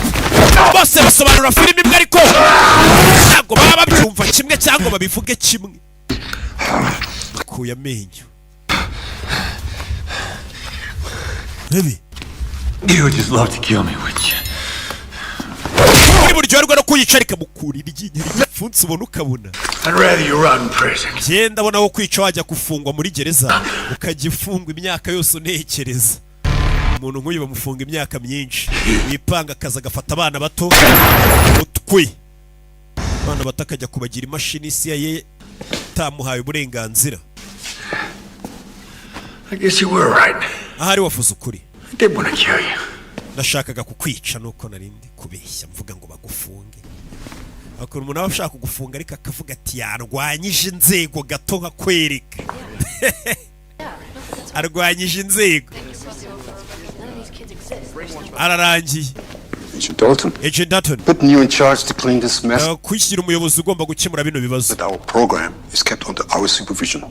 Bose basobanura filime imwe ariko ntago baba babyumva kimwe cyangwa babivuge kimwe. Kuya menyo. Baby. You would just love to kill me, wouldn't you? ntiburyoherwa no kuyica rikamukurira iryinyo ry'igipfunsi ubona ukabona. I'd rather you rot in prison. Genda abona wo kwica wajya gufungwa muri gereza ukajya ufungwa imyaka yose unekereza. Umuntu nk'uyu bamufunga imyaka myinshi yipanga akaza agafata abana bato utwe abana bato akajya kubagira imashini CIA tamuhaye uburenganzira. I guess you were right. Ahari wafuze ukuri. I did want to kill you. Nashakaga kukwica nuko narindi kubeshya mvuga ngo bagufunge. Akora umuntu abashaka kugufunga ariko akavuga ati yarwanyije inzego gato nkakwereka. Arwanyije inzego. Ararangiye. Agent Dalton. Putting you in charge to clean this mess. Kwishyira umuyobozi ugomba gukemura bino bibazo. But our program is kept under our supervision.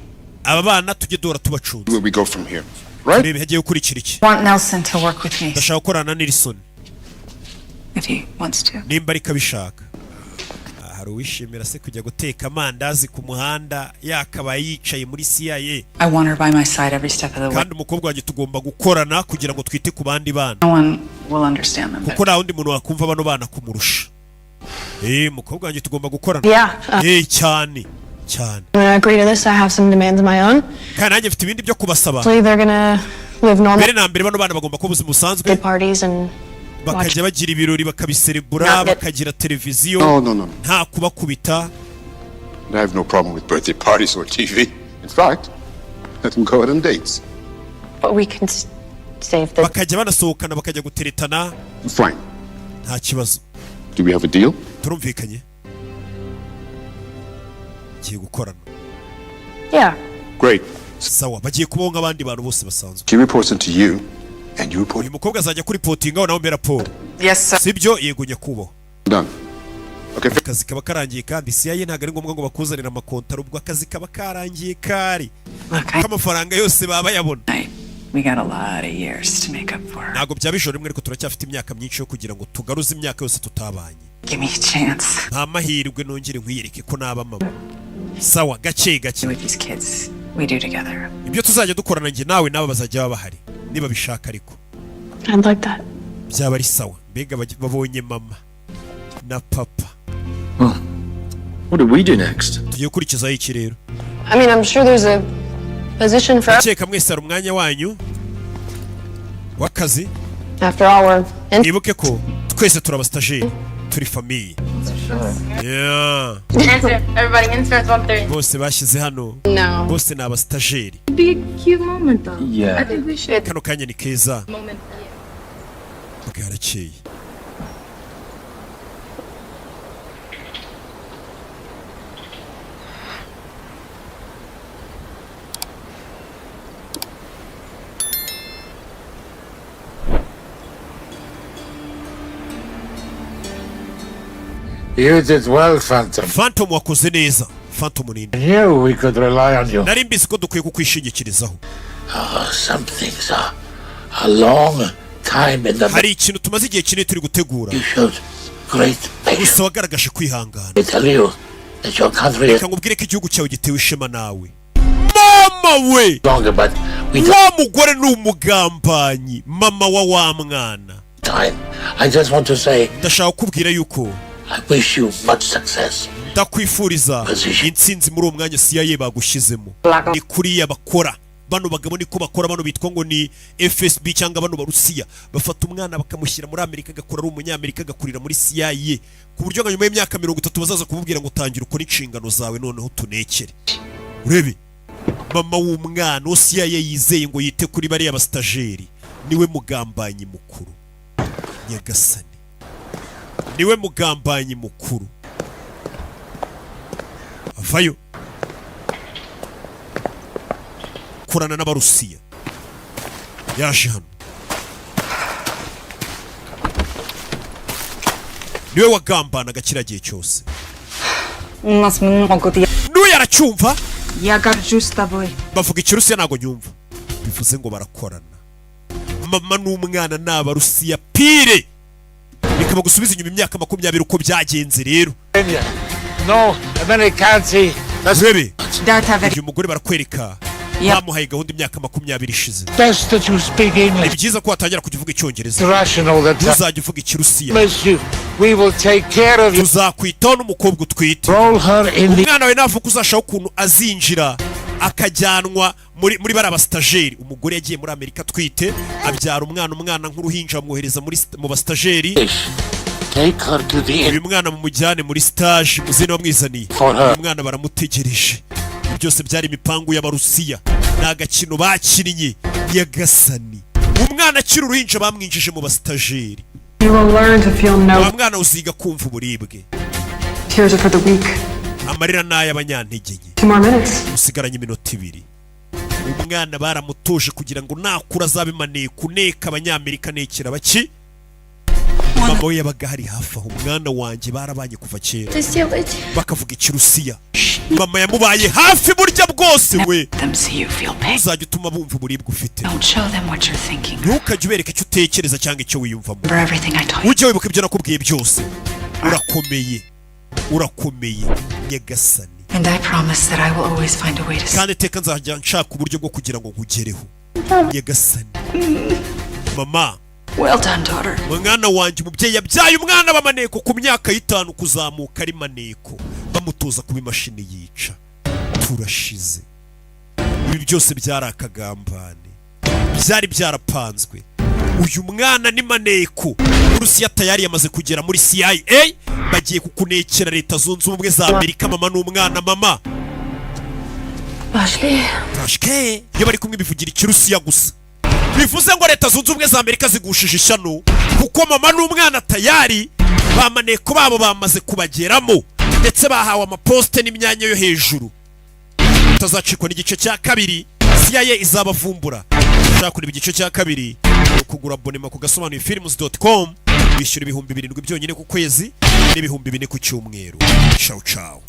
Aba bana tujye dora tubacunze. Where we go from here. Right? Rebe hagiye ukurikira iki. Want Nelson to work with me. Ndashaka gukorana na Nelson. If he wants to. Nimba ariko abishaka. Hari uwishimira se kujya guteka amandazi ku muhanda yakaba yicaye muri CIA. I want her by my side every step of the way. Kandi umukobwa wanjye tugomba gukorana kugira ngo twite ku bandi bana. No one will understand them. Kuko nta wundi muntu wakumva bano bana kumurusha. Umukobwa wanjye tugomba gukorana. Yeah. Cyane. Cyane. When I agree to this, I have some demands of my own. Kandi nanjye mfite ibindi byo kubasaba. So they're gonna live normal. Mbere na mbere bano bana bagomba kuba ubuzima busanzwe. Good parties and bakajya bagira ibirori bakabiserebura bakagira televiziyo. No. Nta kubakubita. I have no problem with birthday parties or TV. In fact, let them go out on dates. But we can save the. Bakajya banasohokana bakajya guteretana. Fine. Nta kibazo. Do we have a deal? Turumvikanye. Kiye gukorana. Yeah. Great. Sawa, bagiye kubaho nk'abandi bantu bose basanzwe. She reports into you and you report. Uyu mukobwa azajya kuri reportinga nawe mbera Paul. Yes sir. Sibyo yego nyakubaho. Done. Okay. Akazi kaba karangiye kandi CIA ntago ari ngombwa ngo bakuzanira amakontara ubwo akazi kaba karangiye kari. Kamafaranga yose baba yabona. We got a lot of years to make up for. Ntago byabijoro rimwe ariko turacyafite imyaka myinshi yo kugira ngo tugaruze imyaka yose tutabanye. Give me a chance. Nta mahirwe nongere nkwiyereke ko naba mama. Sawa gake. With these kids we do together. Ibyo tuzajya dukorana nge nawe naba bazajya babahari. Niba bishaka ariko. I'd like that. Byaba ari sawa. Mbega babonye mama na papa. What do we do next? Tugiye kurikizaho iki rero? I mean, I'm sure there's a position for. Cheka mwese ari umwanya wanyu wakazi. After all, we're. Nibuke ko twese turabastajeri. Turi famille. Yeah. Answer. Everybody, interns 130. Bose bashyize hano. No. Bose ni abastajeri. Be a cute moment though. Yeah. I think we should. Kano kanya ni keza. Moment. Bwarakeye. You did well, Phantom. Phantom wakoze neza. Phantom ninde? I knew we could rely on you. Nari mbizi ko dukwiye kukwishingikirizaho. Some things are a long time in the. Hari ikintu tumaze igihe kinini turi gutegura. You showed great patience. Gusa wagaragaje kwihangana. I tell you that your country is Reka nkubwire ko igihugu cyawe gitewe ishema nawe. Mama we! longer, but we Wa mugore ni umugambanyi. Mama wa mwana. time. I just want to say Ndashaka kubwira yuko I wish you much success. ndakwifuriza intsinzi muri uwo mwanya CIA bagushizemo. Ni kuriya bakora. Bano bagabo niko bakora, bano bitwa ngo ni FSB cyangwa bano barusiya. Bafata umwana bakamushyira muri Amerika agakura ari umunyamerika agakurira muri CIA. Ku buryo nyuma y'imyaka 30 bazaza kumubwira ngo tangira ukora inshingano zawe noneho tunekere. Urebe. Mama w'umwana wo CIA yizeye ngo yite kuri bari abastajeri. Niwe mugambanyi mukuru. Nyagasani. Niwe mugambanyi mukuru. Avayo. Kurana n'abarusiya. Yaje hano. Niwe wagambanaga kiriya gihe cyose. Niwe yaracyumva. Bavuga ikirusiya ntago nyumva. Bivuze ngo barakorana. Mama n'umwana n'abarusiya pire. Bikaba gusubiza inyuma imyaka 20 uko byagenze rero. No, and then I can't see. Urebe. Uyu mugore barakwereka bamuhaye gahunda imyaka 20 ishize. Best that you speak English. Ni byiza ko watangira kuvuga icyongereza. Rational that uzajya uvuga ikirusiya. We will take care of you. Tuzakwitaho n'umukobwa utwite. Roll her in the... umwana we navuga uzashaka ukuntu azinjira akajyanwa muri bara abastajeri. Umugore yagiye muri Amerika twite abyara umwana nk'uruhinja amwohereza mu bastajeri. Take her to the... uyu mwana mumujyane muri stage muzene wamwizaniye. Umwana baramutegereje. Byose byari imipangu y'abarusiya n'agakino bakinnye yagasani. Umwana akiri uruhinja bamwinjije mu bastajeri. You will learn to feel no. Umwana uziga kumva uburibwe. Tears are for the weak. Amarira n'ay'abanyantege nke. 2 more minutes. Usigaranye iminota 2. Umwana baramutuje kugira ngo nakura azabe kuneka abanyamerika nekera baki. Mama we yabaga hari hafi aho. Umwana wanjye barabanye kuva kera bakavuga ikirusiya. Mama yamubaye hafi burya bwose we. Uzajya utuma bumva uburibwe ufite. Ntukajye ubereka icyo utekereza cyangwa icyo wiyumvamo. Ujye wibuka ibyo nakubwiye byose. Urakomeye nyagasani. And I promise that I will always find a way to... kandi teka nzajya nshaka uburyo bwo kugira ngo nkugereho nyagasani. Mama, well done, daughter. Mwana wanjye umubyeyi yabyaye umwana bamaneko ku myaka 5 kuzamuka ari maneko bamutoza kuba imashini yica. Turashize. Ibi byose byari akagambane, byari byarapanzwe. Uyu mwana ni maneko. Urusiya tayari yamaze kugera muri CIA, bagiye kukunekera Leta Zunze Ubumwe za Amerika. Mama n'umwana. Mama Bashke iyo bari kumwe bivugira ikirusiya gusa. Bivuze ngo Leta Zunze Ubumwe za Amerika zigushije ishano kuko mama n'umwana tayari bamaneko babo bamaze kubageramo ndetse bahawe amaposte n'imyanya yo hejuru. Tazacikwa n'igice cya 2. CIA izabavumbura. Ushaka kureba igice cya 2 kugura abonema ku Gasobanuye films.com bishyura 7,000 byonyine ku kwezi n'4,000 ku cyumweru. Ciao ciao.